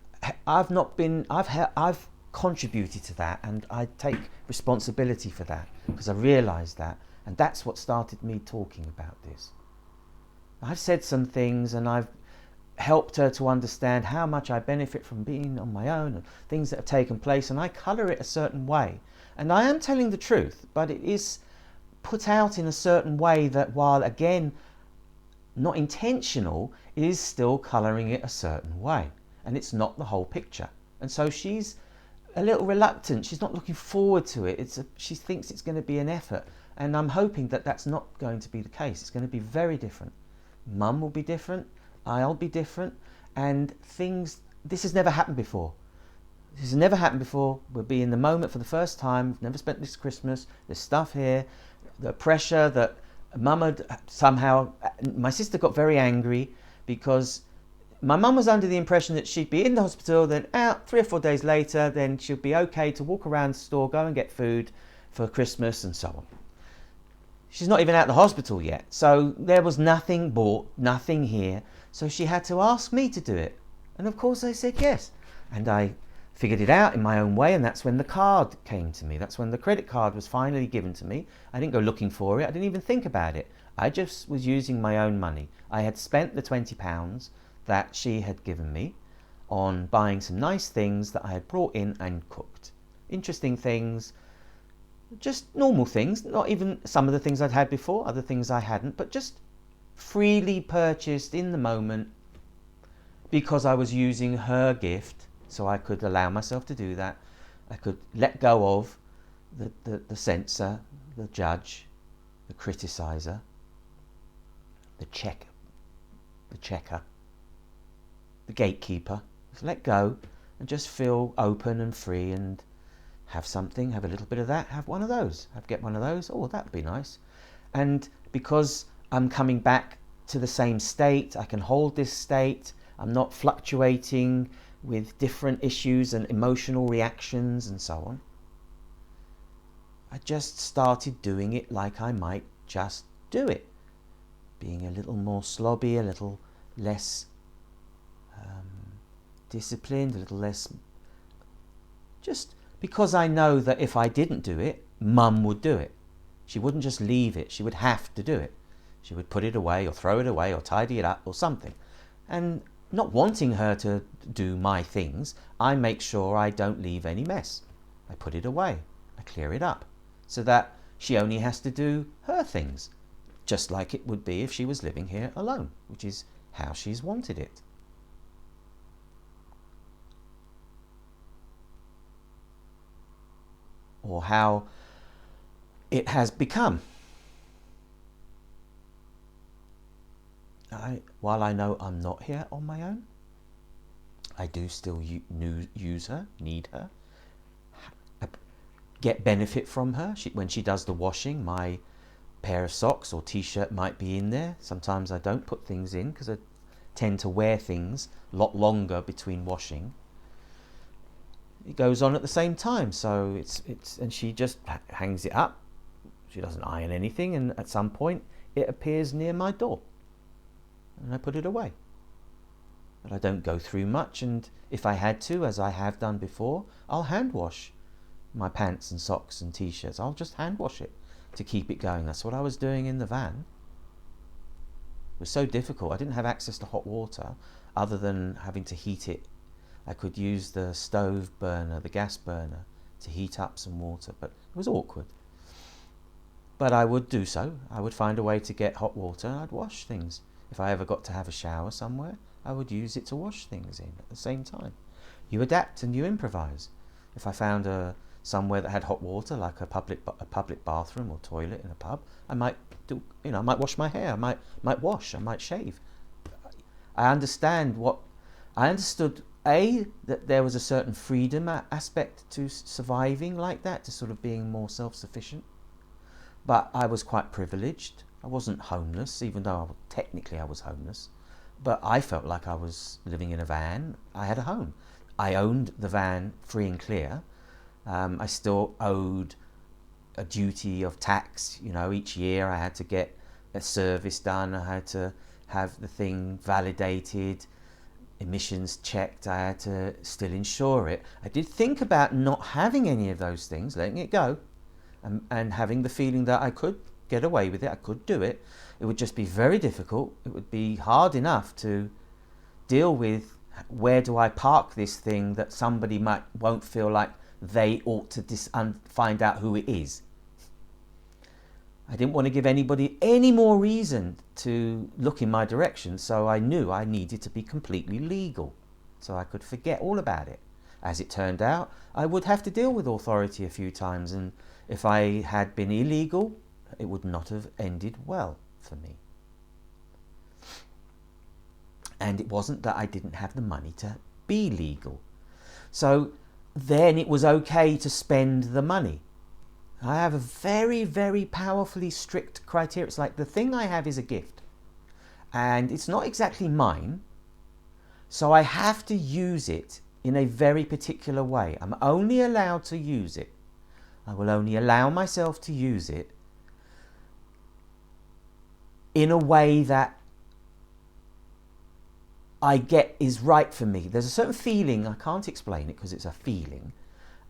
contributed to that, and I take responsibility for that because I realised that, and that's what started me talking about this. I've said some things and I've helped her to understand how much I benefit from being on my own and things that have taken place, and I colour it a certain way. And I am telling the truth, but it is put out in a certain way that, while again not intentional, it is still colouring it a certain way, and it's not the whole picture. And so she's a little reluctant, she's not looking forward to it. She thinks it's going to be an effort, and I'm hoping that that's not going to be the case. It's going to be very different. Mum will be different, I'll be different, and this has never happened before. This has never happened before. We'll be in the moment for the first time. We've never spent this Christmas. There's stuff here. The pressure that Mum had somehow... My sister got very angry because my mum was under the impression that she'd be in the hospital, then out 3 or 4 days later, then she'd be okay to walk around the store, go and get food for Christmas and so on. She's not even out of the hospital yet. So there was nothing bought, nothing here. So she had to ask me to do it. And of course I said yes. And I figured it out in my own way, and that's when the card came to me. That's when the credit card was finally given to me. I didn't go looking for it. I didn't even think about it. I just was using my own money. I had spent the £20 that she had given me on buying some nice things that I had brought in and cooked. Interesting things, just normal things, not even some of the things I'd had before, other things I hadn't, but just freely purchased in the moment because I was using her gift. So I could allow myself to do that. I could let go of the censor, the judge, the criticizer, the checker, the gatekeeper. Just let go and just feel open and free and have something, have a little bit of that, have one of those, get one of those. Oh, that'd be nice. And because I'm coming back to the same state, I can hold this state. I'm not fluctuating with different issues and emotional reactions and so on. I just started doing it like I might just do it. Being a little more slobby, a little less disciplined, a little less... Just because I know that if I didn't do it, Mum would do it. She wouldn't just leave it, she would have to do it. She would put it away or throw it away or tidy it up or something. And not wanting her to do my things, I make sure I don't leave any mess. I put it away, I clear it up, so that she only has to do her things, just like it would be if she was living here alone, which is how she's wanted it. Or how it has become. While I know I'm not here on my own, I do still use her, need her, get benefit from her. When she does the washing, my pair of socks or t-shirt might be in there. Sometimes I don't put things in because I tend to wear things a lot longer between washing. It goes on at the same time, so and she just hangs it up. She doesn't iron anything, and at some point it appears near my door. And I put it away. But I don't go through much, and if I had to, as I have done before, I'll hand wash my pants and socks and t-shirts. I'll just hand wash it to keep it going. That's what I was doing in the van. It was so difficult. I didn't have access to hot water other than having to heat it. I could use the stove burner, the gas burner, to heat up some water, but it was awkward. But I would do so. I would find a way to get hot water and I'd wash things. If I ever got to have a shower somewhere, I would use it to wash things in at the same time. You adapt and you improvise. If I found somewhere that had hot water, like a public bathroom or toilet in a pub, I might I might wash my hair. I might shave. I understood that there was a certain freedom aspect to surviving like that, to sort of being more self-sufficient. But I was quite privileged. I wasn't homeless, even though technically I was homeless. But I felt like I was living in a van. I had a home. I owned the van free and clear. I still owed a duty of tax. Each year I had to get a service done. I had to have the thing validated. emissions checked, I had to still insure it. I did think about not having any of those things, letting it go, and having the feeling that I could get away with it, I could do it. It would just be very difficult. It would be hard enough to deal with where do I park this thing that somebody won't feel like they ought to find out who it is. I didn't want to give anybody any more reason to look in my direction, so I knew I needed to be completely legal so I could forget all about it. As it turned out, I would have to deal with authority a few times, and if I had been illegal, it would not have ended well for me. And it wasn't that I didn't have the money to be legal. So then it was okay to spend the money. I have a very, very powerfully strict criteria. It's like the thing I have is a gift. And it's not exactly mine. So I have to use it in a very particular way. I'm only allowed to use it. I will only allow myself to use it in a way that I get is right for me. There's a certain feeling, I can't explain it because it's a feeling,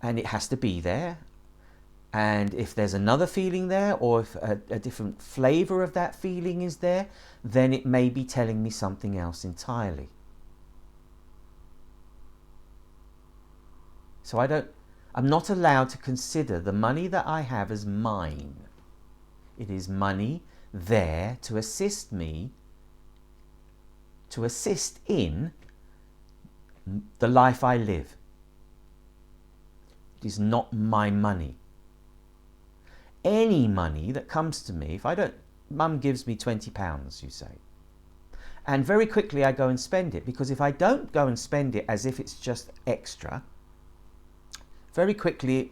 and it has to be there. And if there's another feeling there, or if a different flavour of that feeling is there, then it may be telling me something else entirely. So I'm not allowed to consider the money that I have as mine. It is money there to assist me, to assist in the life I live. It is not my money. Any money that comes to me, Mum gives me £20, you say, and very quickly I go and spend it, because if I don't go and spend it as if it's just extra, very quickly it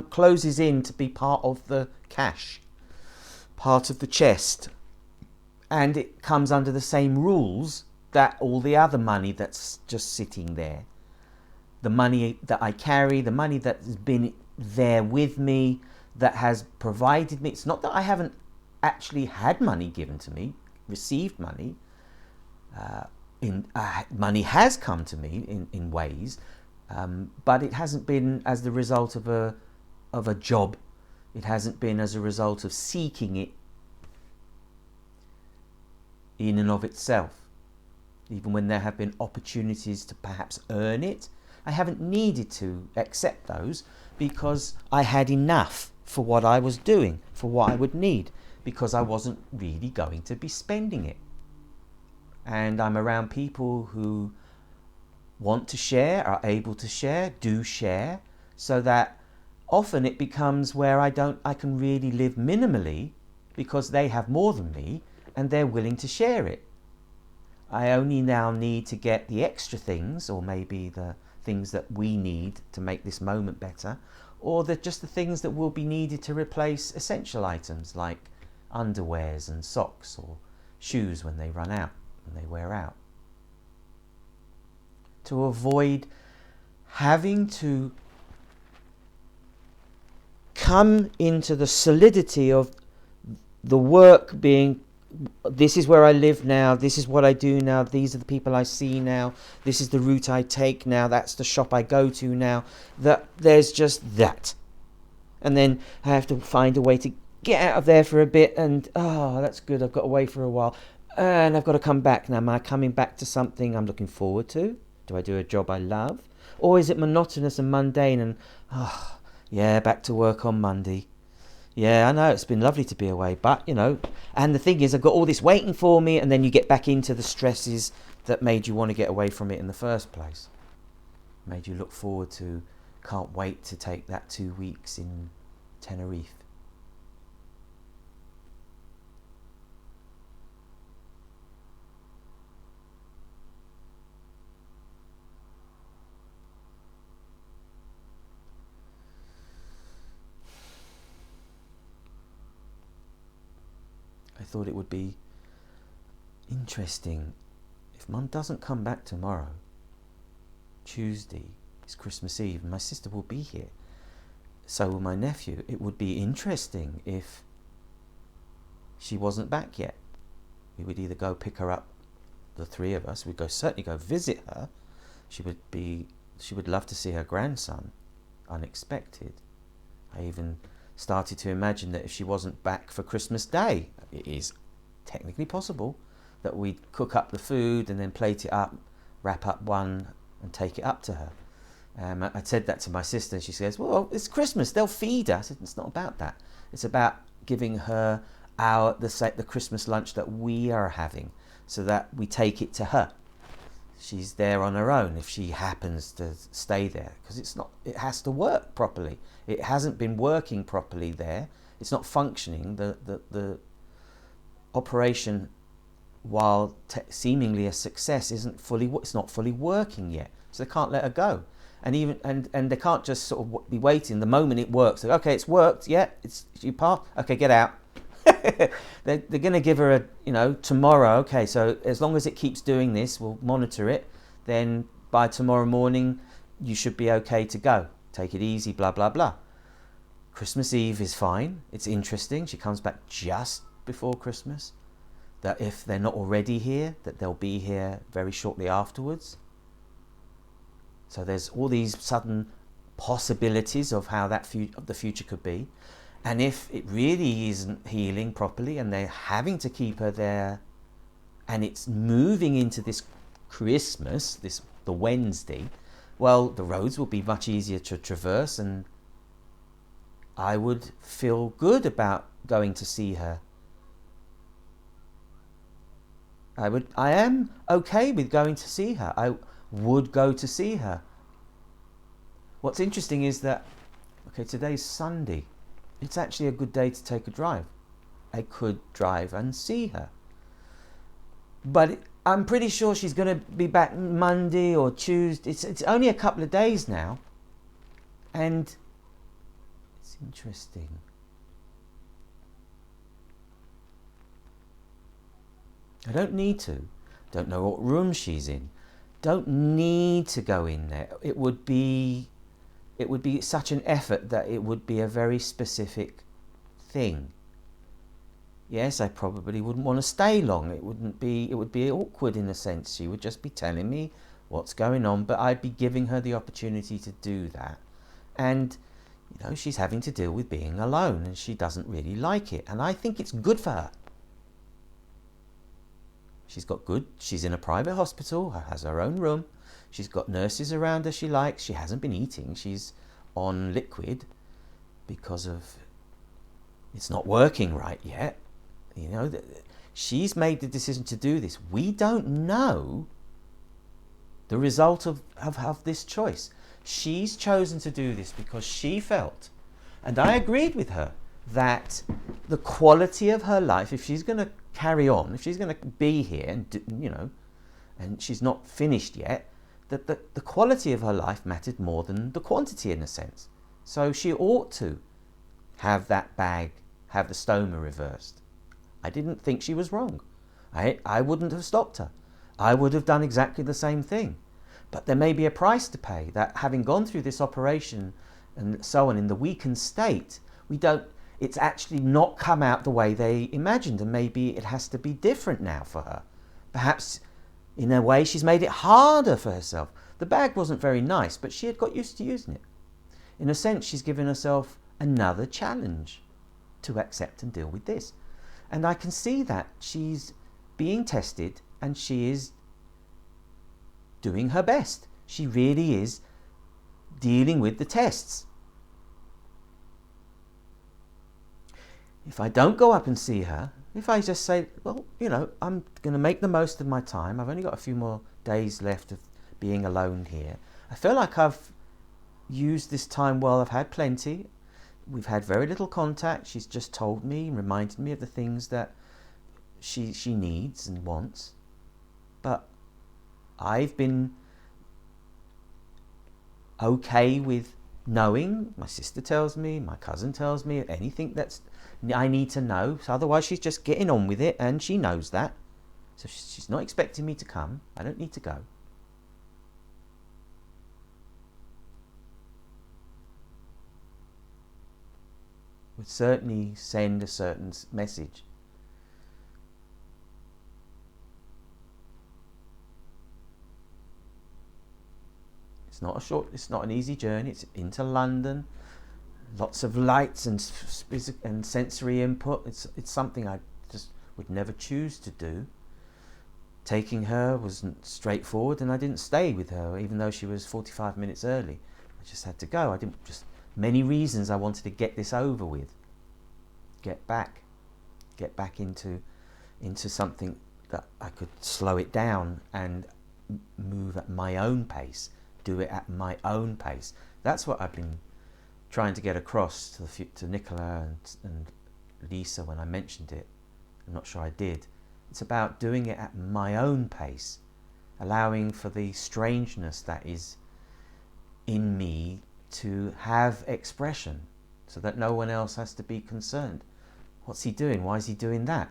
closes in to be part of the cash, part of the chest, and it comes under the same rules that all the other money that's just sitting there. The money that I carry, the money that's been there with me, that has provided me. It's not that I haven't actually had money given to me, received money. Money has come to me in ways, but it hasn't been as the result of a job. It hasn't been as a result of seeking it in and of itself. Even when there have been opportunities to perhaps earn it, I haven't needed to accept those, because I had enough for what I was doing, for what I would need, because I wasn't really going to be spending it. And I'm around people who want to share, are able to share, do share, so that often it becomes where I can really live minimally, because they have more than me and they're willing to share it. I only now need to get the extra things, or maybe the things that we need to make this moment better, or just the things that will be needed to replace essential items like underwears and socks or shoes when they run out, when they wear out. To avoid having to come into the solidity of the work being, this is where I live now, this is what I do now, these are the people I see now, this is the route I take now, that's the shop I go to now, that there's just that. And then I have to find a way to get out of there for a bit, and that's good, I've got away for a while, and I've got to come back now. Am I coming back to something I'm looking forward to? Do I do a job I love? Or is it monotonous and mundane and, back to work on Monday? Yeah, I know, it's been lovely to be away, but, and the thing is, I've got all this waiting for me, and then you get back into the stresses that made you want to get away from it in the first place. Made you look forward to, can't wait to take that 2 weeks in Tenerife. I thought it would be interesting if Mum doesn't come back tomorrow. Tuesday is Christmas Eve and my sister will be here. So will my nephew. It would be interesting if she wasn't back yet. We would either go pick her up the three of us. We'd certainly go visit her. She would love to see her grandson, unexpected. I even started to imagine that if she wasn't back for Christmas Day, it is technically possible that we'd cook up the food and then plate it up, wrap up one and take it up to her. I said that to my sister and she says, well, it's Christmas, they'll feed her. I said, it's not about that. It's about giving her the Christmas lunch that we are having, so that we take it to her. She's there on her own if she happens to stay there, because it has to work properly. It hasn't been working properly there. It's not functioning. The operation, while seemingly a success, it's not fully working yet. So they can't let her go. And they can't just sort of be waiting the moment it works. Like, okay, it's worked. Yeah, you passed. Okay, get out. They're going to give her tomorrow. Okay, so as long as it keeps doing this, we'll monitor it. Then by tomorrow morning, you should be okay to go. Take it easy, blah, blah, blah. Christmas Eve is fine. It's interesting. She comes back just before Christmas. That if they're not already here, that they'll be here very shortly afterwards. So there's all these sudden possibilities of how the future could be. And if it really isn't healing properly and they're having to keep her there and it's moving into this Christmas, the Wednesday, well, the roads will be much easier to traverse and I would feel good about going to see her. I am okay with going to see her. I would go to see her. What's interesting is that, today's Sunday. It's actually a good day to take a drive. I could drive and see her. But I'm pretty sure she's going to be back Monday or Tuesday. It's only a couple of days now. And it's interesting. I don't need to. Don't know what room she's in. Don't need to go in there. It would be such an effort that it would be a very specific thing. Yes, I probably wouldn't want to stay long. It would be awkward in a sense. She would just be telling me what's going on, but I'd be giving her the opportunity to do that. And she's having to deal with being alone and she doesn't really like it. And I think it's good for her. She's in a private hospital, has her own room. She's got nurses around her she likes. She hasn't been eating. She's on liquid because of it's not working right yet. She's made the decision to do this. We don't know the result of this choice. She's chosen to do this because she felt, and I agreed with her, that the quality of her life, if she's going to carry on, if she's going to be here and and she's not finished yet, that the quality of her life mattered more than the quantity in a sense. So she ought to have that bag, have the stoma reversed. I didn't think she was wrong. I wouldn't have stopped her. I would have done exactly the same thing. But there may be a price to pay, that having gone through this operation and so on in the weakened state, it's actually not come out the way they imagined, and maybe it has to be different now for her. Perhaps in a way she's made it harder for herself. The bag wasn't very nice, but she had got used to using it. In a sense, she's given herself another challenge to accept and deal with this. And I can see that she's being tested and she is doing her best. She really is dealing with the tests. If I don't go up and see her, if I just say, well, I'm going to make the most of my time. I've only got a few more days left of being alone here. I feel like I've used this time well. I've had plenty. We've had very little contact. She's just told me, reminded me of the things that she needs and wants. But I've been okay with knowing, my sister tells me, my cousin tells me, anything that's I need to know. So otherwise she's just getting on with it and she knows that. So she's not expecting me to come. I don't need to go. Would certainly send a certain message. It's not an easy journey. It's into London, lots of lights and sensory input. It's something I just would never choose to do. Taking her wasn't straightforward, and I didn't stay with her, even though she was 45 minutes early. I just had to go. Many reasons I wanted to get this over with. Get back into something that I could slow it down and move at my own pace, do it at my own pace. That's what I've been trying to get across to Nicola and Lisa when I mentioned it. I'm not sure I did. It's about doing it at my own pace, allowing for the strangeness that is in me to have expression, so that no one else has to be concerned. What's he doing? Why is he doing that?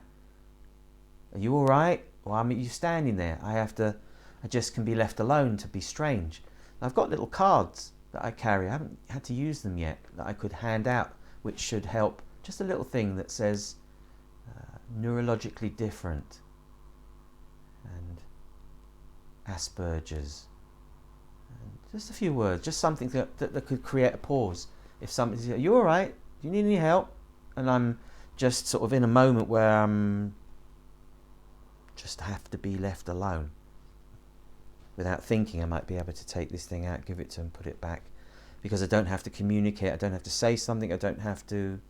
Are you all right? Why are you standing there? I just can be left alone to be strange. I've got little cards that I carry. I haven't had to use them yet, that I could hand out, which should help. Just a little thing that says neurologically different and Asperger's. And just a few words, just something that could create a pause. If somebody says, "Are you all right? Do you need any help?" And I'm just sort of in a moment where I'm just have to be left alone. Without thinking, I might be able to take this thing out, give it to him, put it back, because I don't have to communicate, I don't have to say something, I don't have to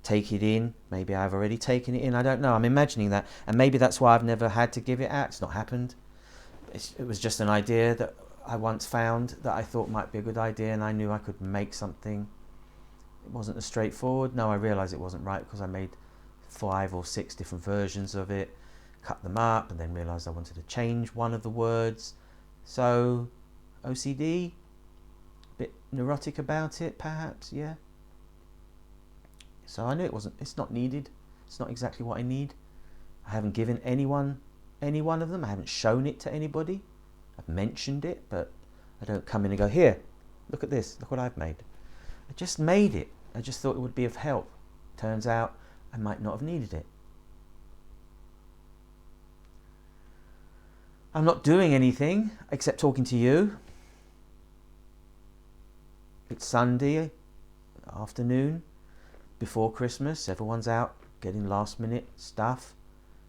take it in. Maybe I've already taken it in, I don't know. I'm imagining that, and maybe that's why I've never had to give it out. It's not happened. It was just an idea that I once found that I thought might be a good idea, and I knew I could make something. It wasn't as straightforward. No, I realised it wasn't right because I made 5 or 6 different versions of it, cut them up, and then realised I wanted to change one of the words. So OCD, a bit neurotic about it, perhaps, yeah. So I knew it's not needed. It's not exactly what I need. I haven't given any one of them. I haven't shown it to anybody. I've mentioned it, but I don't come in and go, "Here, look at this, look what I've made." I just made it. I just thought it would be of help. Turns out I might not have needed it. I'm not doing anything except talking to you. It's Sunday afternoon before Christmas. Everyone's out getting last minute stuff.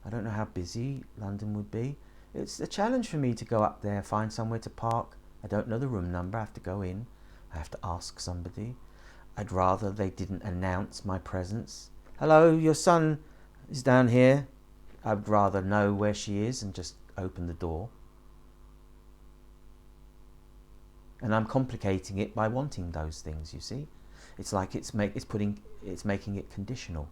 I don't know how busy London would be. It's a challenge for me to go up there, find somewhere to park. I don't know the room number. I have to go in. I have to ask somebody. I'd rather they didn't announce my presence. "Hello, your son is down here." I'd rather know where she is and just open the door. And I'm complicating it by wanting those things, you see. It's like it's making it conditional.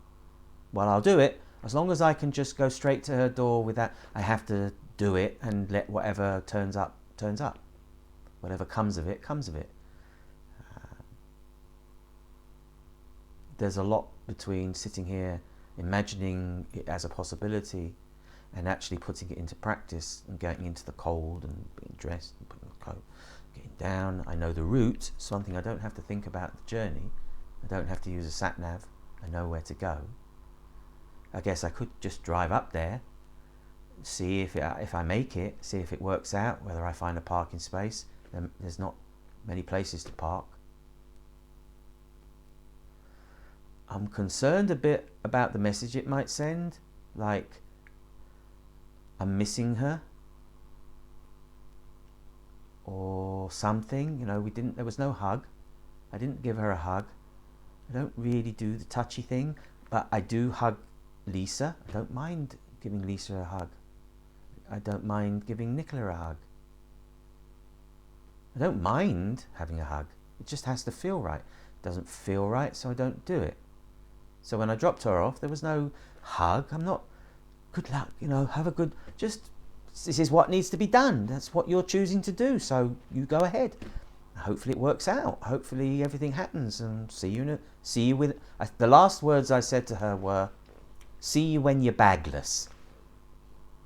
Well, I'll do it as long as I can just go straight to her door without I have to do it and let whatever turns up. Whatever comes of it, comes of it. There's a lot between sitting here imagining it as a possibility and actually putting it into practice and going into the cold and being dressed and putting the coat, getting down. I know the route, something I don't have to think about the journey. I don't have to use a sat nav. I know where to go. I guess I could just drive up there, see if I make it, see if it works out, whether I find a parking space. There's not many places to park. I'm concerned a bit about the message it might send, like I'm missing her or something. You know, there was no hug. I didn't give her a hug. I don't really do the touchy thing, but I do hug Lisa. I don't mind giving Lisa a hug. I don't mind giving Nicola a hug. I don't mind having a hug. It just has to feel right. It doesn't feel right, so I don't do it. So when I dropped her off, there was no hug. I'm not, "Good luck, have a good," this is what needs to be done. That's what you're choosing to do, so you go ahead. Hopefully it works out. Hopefully everything happens, and see you with. The last words I said to her were, "See you when you're bagless."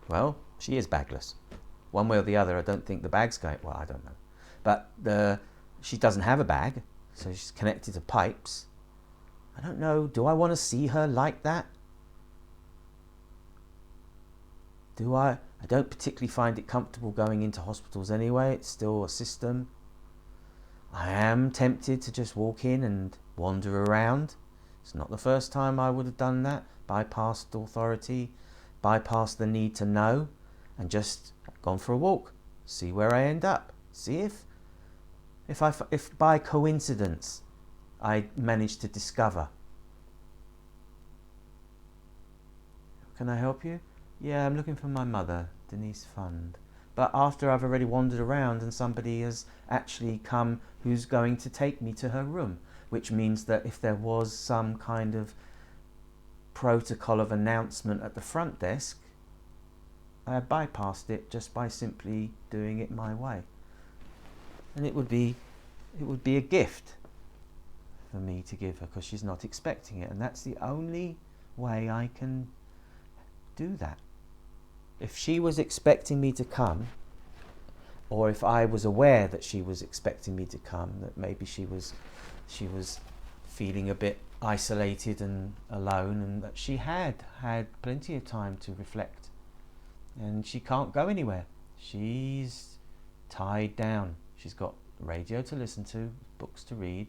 Well, she is bagless. One way or the other, I don't think the bag's going. Well, I don't know, but she doesn't have a bag, so she's connected to pipes. I don't know. Do I want to see her like that? Do I I don't particularly find it comfortable going into hospitals anyway. It's still a system. I am tempted to just walk in and wander around. It's not the first time I would have done that. Bypassed authority, bypassed the need to know, and just gone for a walk. See where I end up. See if by coincidence I manage to discover. Can I help you? Yeah, I'm looking for my mother, Denise Fund. But after I've already wandered around and somebody has actually come who's going to take me to her room, which means that if there was some kind of protocol of announcement at the front desk, I bypassed it just by simply doing it my way. And it would be a gift for me to give her because she's not expecting it, and that's the only way I can do that. If she was expecting me to come, or if I was aware that she was expecting me to come, that maybe she was feeling a bit isolated and alone, and that she had plenty of time to reflect, and she can't go anywhere. She's tied down. She's got radio to listen to, books to read,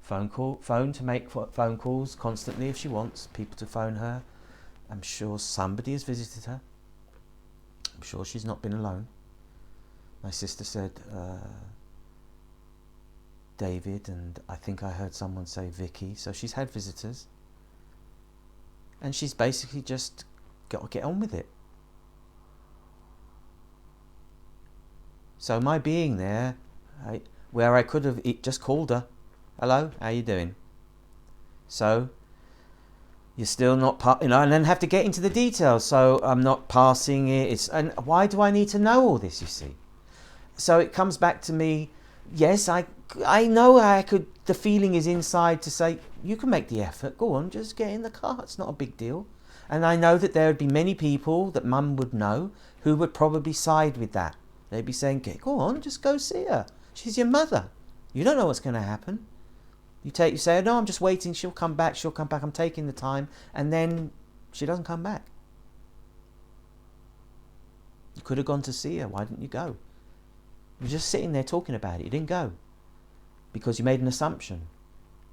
phone to make phone calls constantly if she wants people to phone her. I'm sure somebody has visited her. I'm sure she's not been alone. My sister said David, and I think I heard someone say Vicky. So she's had visitors. And she's basically just got to get on with it. So my being there, where I could have just called her, hello, how you doing? So you're still not, and then have to get into the details. So I'm not passing it. And why do I need to know all this? You see, so it comes back to me. Yes, I know I could. The feeling is inside to say you can make the effort. Go on, just get in the car. It's not a big deal. And I know that there would be many people that Mum would know who would probably side with that. They'd be saying, "Go on, just go see her. She's your mother. You don't know what's going to happen." You say, no, I'm just waiting, she'll come back, I'm taking the time, and then she doesn't come back. You could have gone to see her, why didn't you go? You were just sitting there talking about it, you didn't go. Because you made an assumption.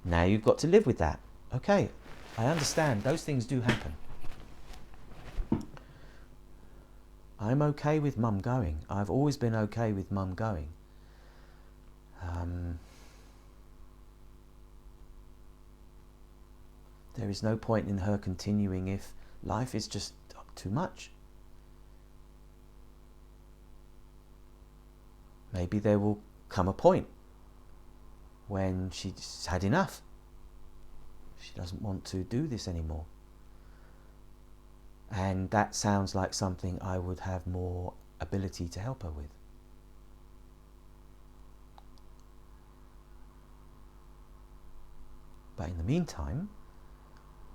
Now you've got to live with that. Okay, I understand, those things do happen. I'm okay with Mum going. I've always been okay with Mum going. There is no point in her continuing if life is just too much. Maybe there will come a point when she's had enough. She doesn't want to do this anymore. And that sounds like something I would have more ability to help her with. But in the meantime,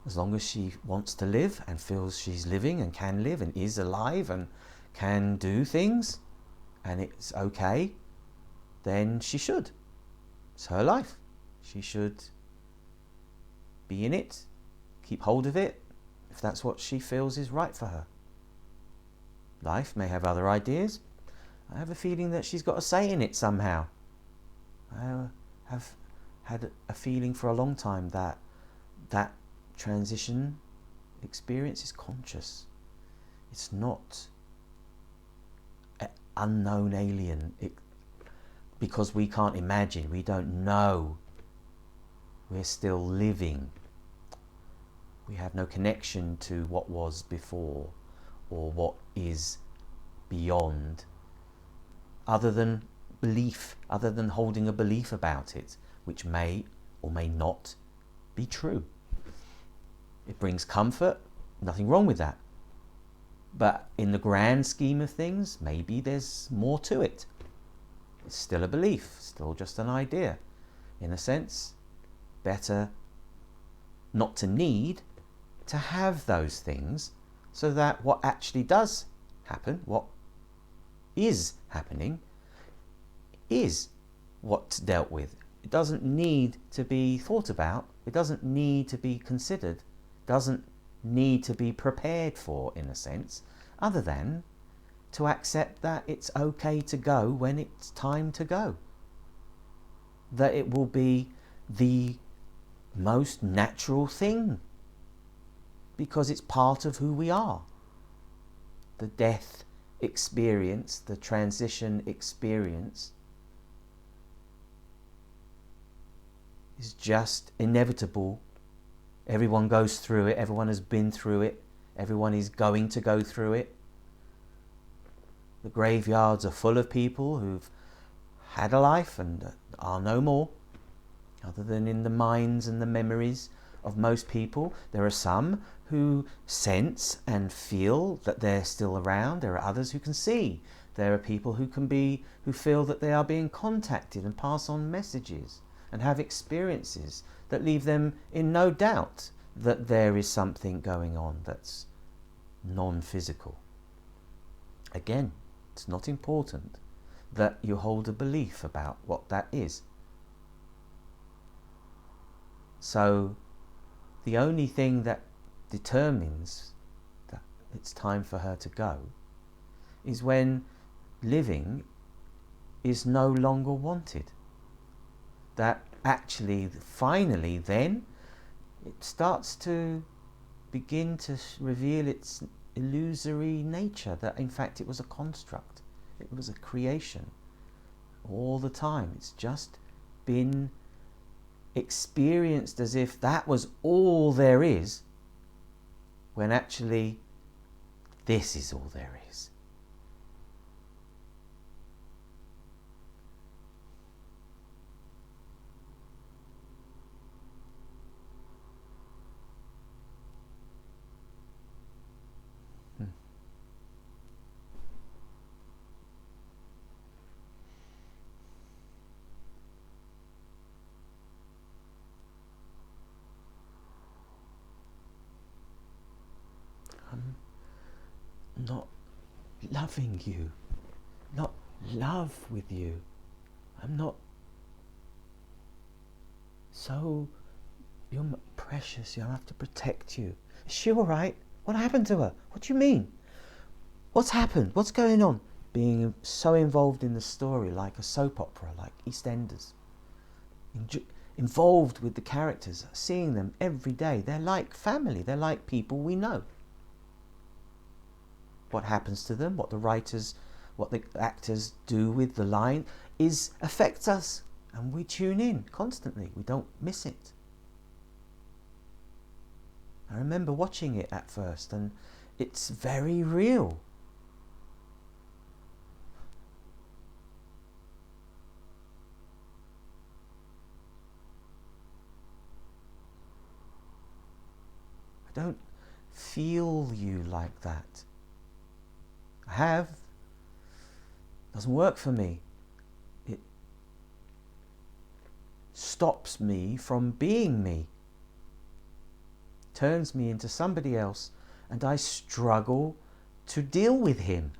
as long as she wants to live and feels she's living and can live and is alive and can do things and it's okay, then she should. It's her life. She should be in it, keep hold of it, if that's what she feels is right for her. Life may have other ideas. I have a feeling that she's got a say in it somehow. I have had a feeling for a long time that transition experience is conscious. It's not an unknown alien. Because we can't imagine, we don't know. We're still living. We have no connection to what was before or what is beyond, other than belief, other than holding a belief about it, which may or may not be true. It brings comfort, nothing wrong with that. But in the grand scheme of things, maybe there's more to it. It's still a belief, still just an idea. In a sense, better not to need to have those things, so that what actually does happen, what is happening, is what's dealt with. It doesn't need to be thought about. It doesn't need to be considered. Doesn't need to be prepared for, in a sense, other than to accept that it's okay to go when it's time to go. That it will be the most natural thing because it's part of who we are. The death experience, the transition experience is just inevitable. Everyone goes through it, everyone has been through it, everyone is going to go through it. The graveyards are full of people who've had a life and are no more, other than in the minds and the memories of most people. There are some who sense and feel that they're still around. There are others who can see. There are people who feel that they are being contacted and pass on messages and have experiences that leave them in no doubt that there is something going on that's non-physical. Again, it's not important that you hold a belief about what that is. So the only thing that determines that it's time for her to go is when living is no longer wanted. That actually, finally, then it starts to begin to reveal its illusory nature, that in fact it was a construct, it was a creation all the time. It's just been experienced as if that was all there is, when actually this is all there is. I'm not loving you, not love with you. I'm not so, you're precious, I have to protect you. Is she all right? What happened to her? What do you mean? What's happened? What's going on? Being so involved in the story, like a soap opera, like EastEnders. Involved with the characters, seeing them every day. They're like family, they're like people we know. What happens to them, what the writers, what the actors do with the line affects us, and we tune in constantly. We don't miss it. I remember watching it at first, and it's very real. I don't feel you like that. I have. Doesn't work for me. It stops me from being me. Turns me into somebody else, and I struggle to deal with him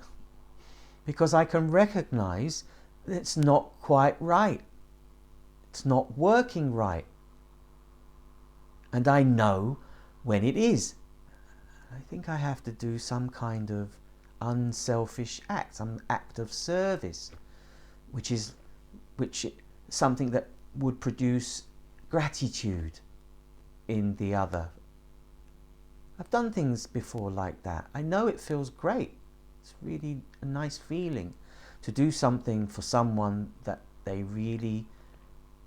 because I can recognize that it's not quite right. It's not working right. And I know when it is. I think I have to do some kind of unselfish act, some act of service, which something that would produce gratitude in the other. I've done things before like that. I know it feels great. It's really a nice feeling to do something for someone that they really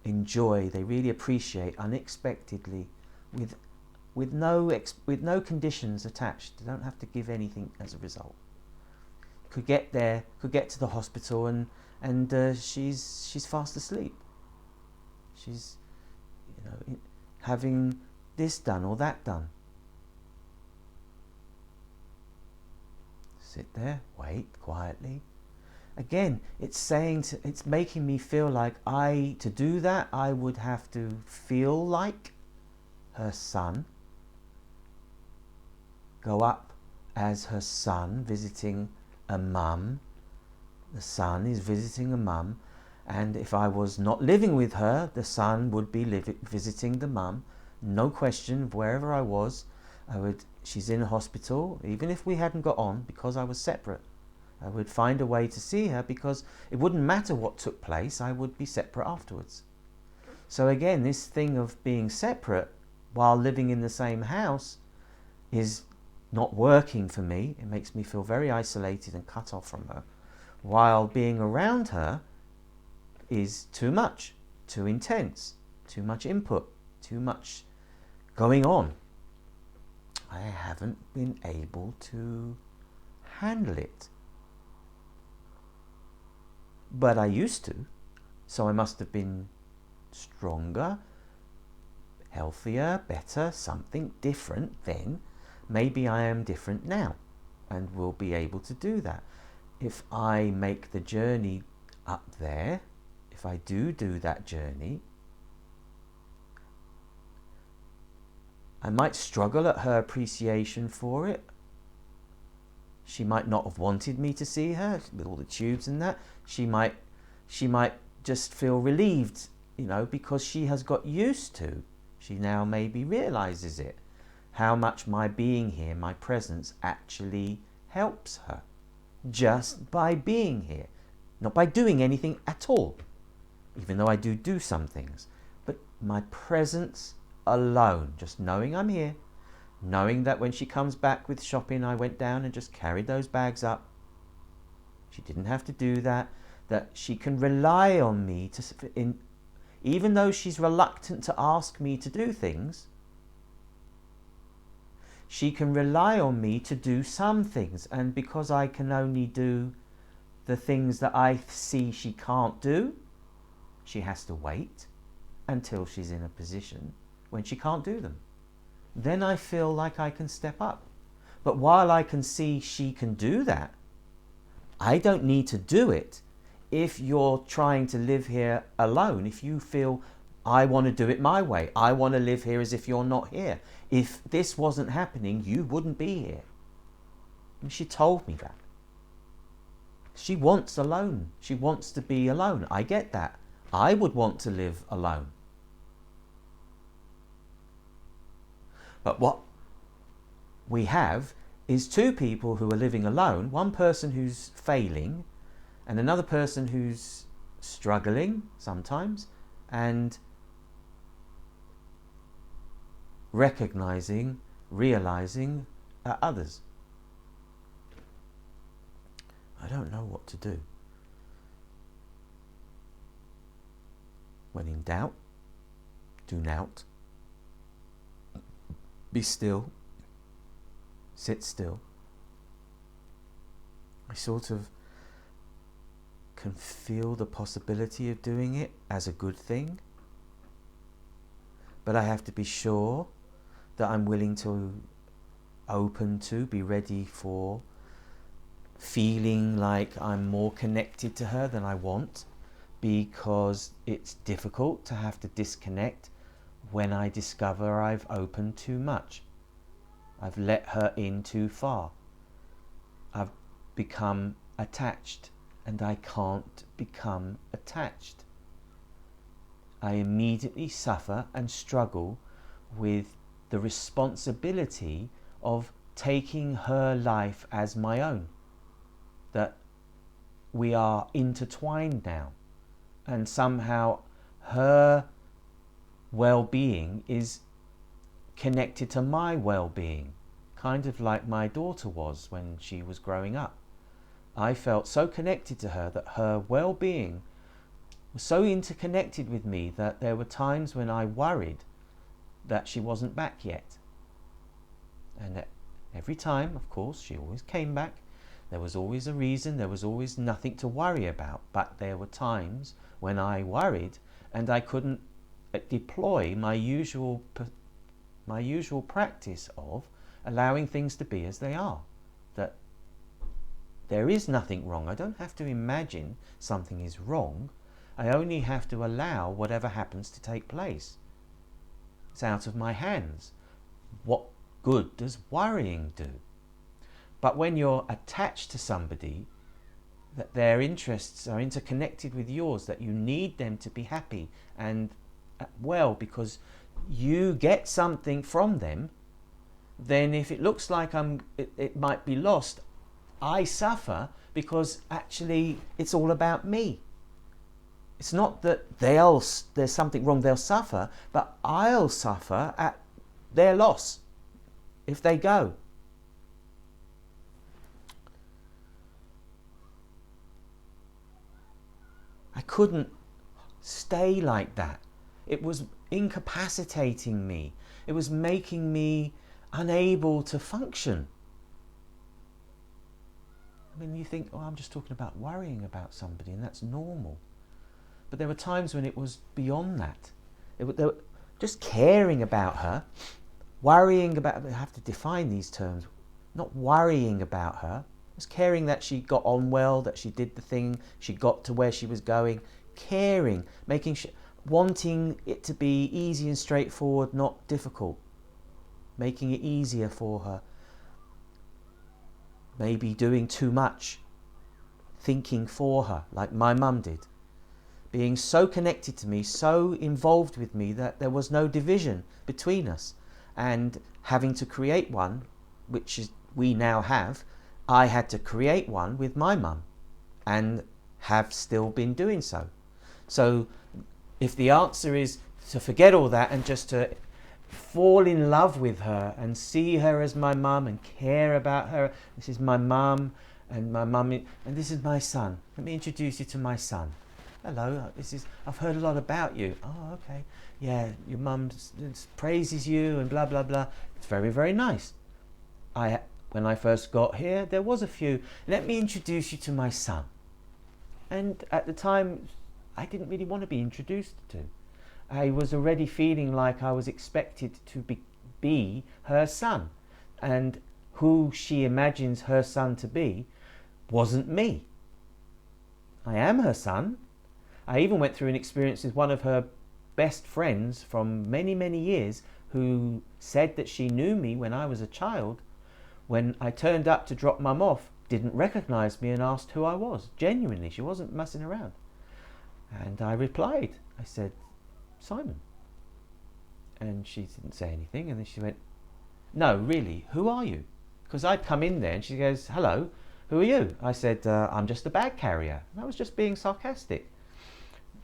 enjoy, they really appreciate unexpectedly, with no conditions attached. They don't have to give anything as a result. Could get to the hospital and she's fast asleep. She's having this done or that done. Sit there, wait quietly. Again, it's making me feel like to do that, I would have to feel like her son, go up as her son visiting a mum. The son is visiting a mum, and if I was not living with her, the son would be visiting the mum. No question, wherever I was, she's in a hospital, even if we hadn't got on, because I was separate, I would find a way to see her, because it wouldn't matter what took place, I would be separate afterwards. So again, this thing of being separate while living in the same house is not working for me. It makes me feel very isolated and cut off from her, while being around her is too much, too intense, too much input, too much going on. I haven't been able to handle it. But I used to, so I must have been stronger, healthier, better, something different then. Maybe I am different now and will be able to do that. If I make the journey up there, if I do that journey, I might struggle at her appreciation for it. She might not have wanted me to see her with all the tubes and that. She might just feel relieved, because she has got used to. She now maybe realizes it, how much my being here, my presence actually helps her. Just by being here, not by doing anything at all, even though I do some things, but my presence alone, just knowing I'm here, knowing that when she comes back with shopping, I went down and just carried those bags up. She didn't have to do that. That she can rely on me even though she's reluctant to ask me to do things, she can rely on me to do some things. And because I can only do the things that I see she can't do, she has to wait until she's in a position when she can't do them. Then I feel like I can step up. But while I can see she can do that, I don't need to do it. If you're trying to live here alone, if you feel I want to do it my way, I want to live here as if you're not here. If this wasn't happening, you wouldn't be here. And she told me that. She wants alone. She wants to be alone. I get that. I would want to live alone. But what we have is two people who are living alone, one person who's failing and another person who's struggling sometimes, and realizing others. I don't know what to do. When in doubt, do nout. Be still. Sit still. I sort of can feel the possibility of doing it as a good thing, but I have to be sure that I'm willing to, open to, be ready for feeling like I'm more connected to her than I want, because it's difficult to have to disconnect when I discover I've opened too much. I've let her in too far. I've become attached, and I can't become attached. I immediately suffer and struggle with the responsibility of taking her life as my own. That we are intertwined now, and somehow her well-being is connected to my well-being, kind of like my daughter was when she was growing up. I felt so connected to her that her well-being was so interconnected with me that there were times when I worried that she wasn't back yet. And every time, of course, she always came back. There was always a reason, there was always nothing to worry about. But there were times when I worried and I couldn't deploy my usual practice of allowing things to be as they are. That there is nothing wrong. I don't have to imagine something is wrong. I only have to allow whatever happens to take place. It's out of my hands. What good does worrying do? But when you're attached to somebody, that their interests are interconnected with yours, that you need them to be happy and well because you get something from them, then if it looks like it might be lost, I suffer because actually it's all about me. It's not that there's something wrong, they'll suffer, but I'll suffer at their loss if they go. I couldn't stay like that. It was incapacitating me. It was making me unable to function. I mean, you think, oh, I'm just talking about worrying about somebody, and that's normal. But there were times when it was beyond that. Just caring about her, worrying about, I have to define these terms, not worrying about her, just caring that she got on well, that she did the thing, she got to where she was going, caring, making sure, wanting it to be easy and straightforward, not difficult, making it easier for her, maybe doing too much, thinking for her, like my mum did, being so connected to me, so involved with me that there was no division between us, and having to create one, which is, we now have, I had to create one with my mum and have still been doing so. So if the answer is to forget all that and just to fall in love with her and see her as my mum and care about her, this is my mum and this is my son. Let me introduce you to my son. Hello, I've heard a lot about you. Oh, okay. Yeah, your mum praises you and blah, blah, blah. It's very, very nice. When I first got here, there was a few. Let me introduce you to my son. And at the time, I didn't really want to be introduced to. I was already feeling like I was expected to be her son. And who she imagines her son to be wasn't me. I am her son. I even went through an experience with one of her best friends from many, many years who said that she knew me when I was a child. When I turned up to drop mum off, didn't recognise me and asked who I was. Genuinely, she wasn't messing around. And I replied. I said, Simon. And she didn't say anything. And then she went, no, really, who are you? Because I'd come in there and she goes, hello, who are you? I said, I'm just a bag carrier. And I was just being sarcastic.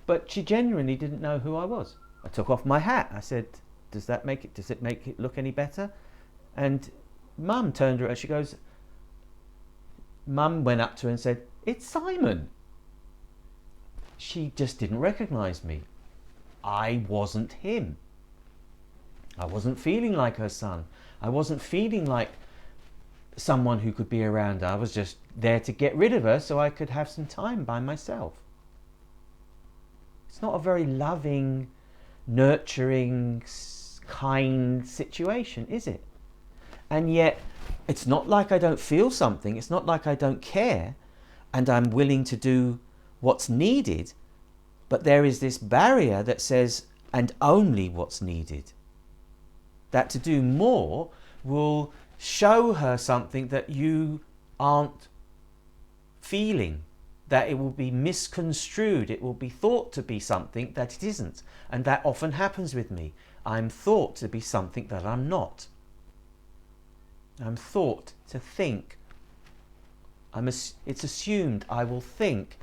But she genuinely didn't know who I was. I took off my hat. I said, does it make it look any better? And Mum turned her, she goes, Mum went up to her and said, it's Simon. She just didn't recognise me. I wasn't him. I wasn't feeling like her son. I wasn't feeling like someone who could be around her. I was just there to get rid of her so I could have some time by myself. It's not a very loving, nurturing, kind situation, is it? And yet, it's not like I don't feel something, it's not like I don't care, and I'm willing to do what's needed, but there is this barrier that says, and only what's needed. That to do more will show her something that you aren't feeling, that it will be misconstrued, it will be thought to be something that it isn't, and that often happens with me. I'm thought to be something that I'm not. I'm thought to think. It's assumed I will think.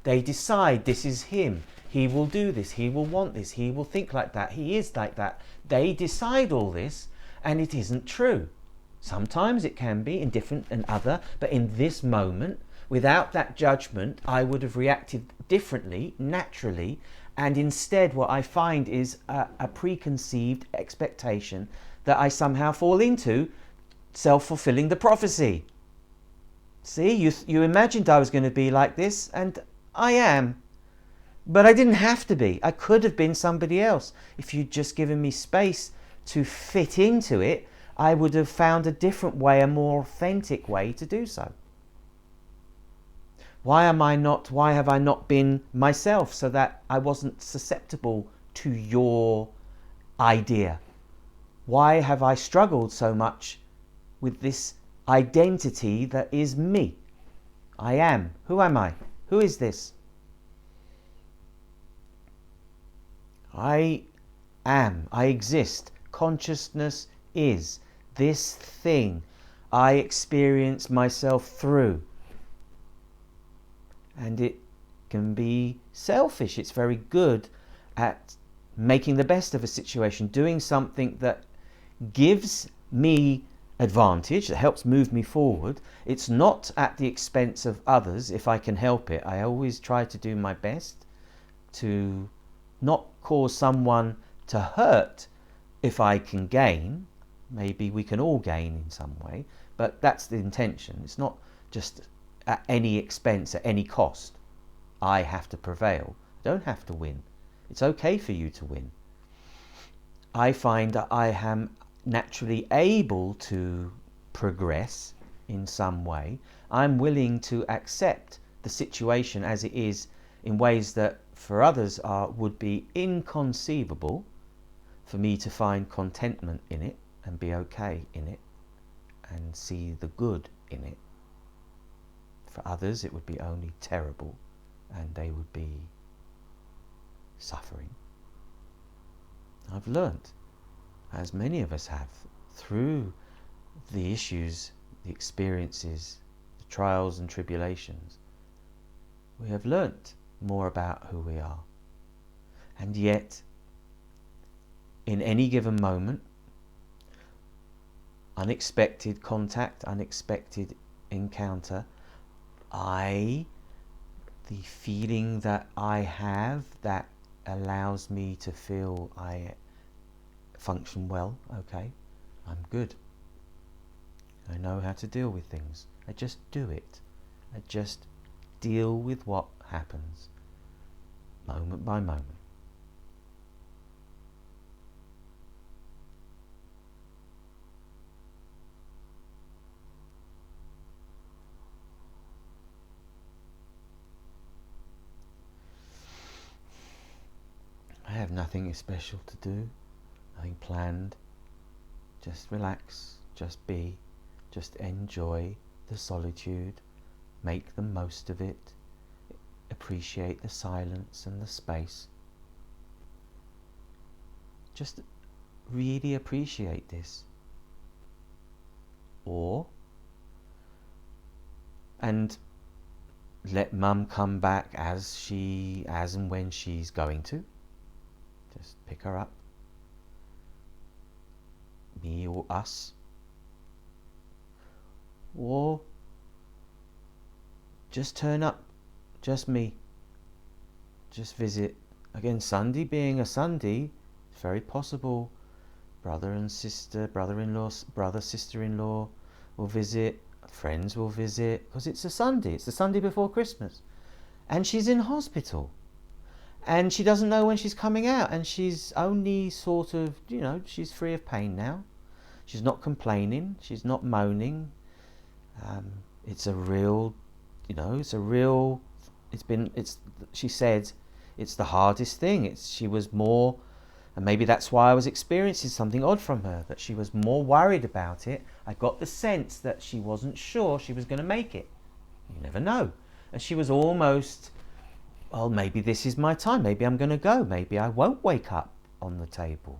They decide this is him. He will do this. He will want this. He will think like that. He is like that. They decide all this, and it isn't true. Sometimes it can be indifferent and other, but in this moment, without that judgment, I would have reacted differently, naturally, and instead what I find is a preconceived expectation that I somehow fall into, self-fulfilling the prophecy. See, you imagined I was going to be like this, and I am. But I didn't have to be. I could have been somebody else. If you'd just given me space to fit into it, I would have found a different way, a more authentic way to do so. Why have I not been myself so that I wasn't susceptible to your idea? Why have I struggled so much with this identity that is me? I am. Who am I? Who is this? I am. I exist. Consciousness is. this thing I experience myself through. And it can be selfish. It's very good at making the best of a situation, doing something that gives me advantage, that helps move me forward. It's not at the expense of others if I can help it. I always try to do my best to not cause someone to hurt if I can gain. Maybe we can all gain in some way, but that's the intention. It's not just at any expense, at any cost. I have to prevail. I don't have to win. It's okay for you to win. I find that I am naturally able to progress in some way. I'm willing to accept the situation as it is in ways that for others would be inconceivable. For me to find contentment in it and be okay in it and see the good in it. For others it would be only terrible and they would be suffering. I've learnt, as many of us have, through the issues, the experiences, the trials and tribulations, we have learnt more about who we are. And yet, in any given moment, unexpected contact, unexpected encounter, the feeling that I have that allows me to feel I function well, okay, I'm good. I know how to deal with things. I just do it. I just deal with what happens, moment by moment. I have nothing special to do, nothing planned. Just relax, just be, just enjoy the solitude, make the most of it, appreciate the silence and the space. Just really appreciate this. And let mum come back as and when she's going to. Just pick her up, me or us, or just turn up, just me, just visit. Again, Sunday being a Sunday, it's very possible brother and sister, brother-in-law, brother, sister-in-law will visit, friends will visit, because it's a Sunday, it's the Sunday before Christmas, and she's in hospital. And she doesn't know when she's coming out, and she's only sort of, she's free of pain now. She's not complaining, she's not moaning. It's a real, she said, it's the hardest thing. She was more, and maybe that's why I was experiencing something odd from her, that she was more worried about it. I got the sense that she wasn't sure she was going to make it. You never know. And she was almost, well, maybe this is my time. Maybe I'm going to go. Maybe I won't wake up on the table.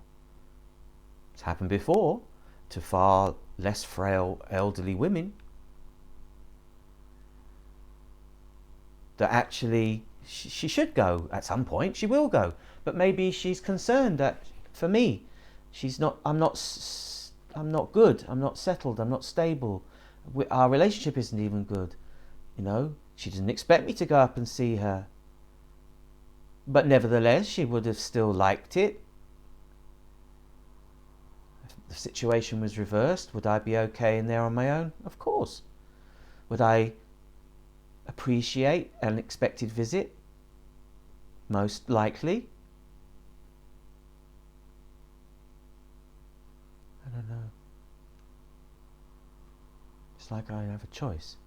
It's happened before to far less frail elderly women. That actually she should go at some point. She will go. But maybe she's concerned that, for me, I'm not good. I'm not settled. I'm not stable. Our relationship isn't even good. She didn't expect me to go up and see her. But nevertheless, she would have still liked it. If the situation was reversed, would I be okay in there on my own? Of course. Would I appreciate an unexpected visit? Most likely. I don't know. It's like I have a choice.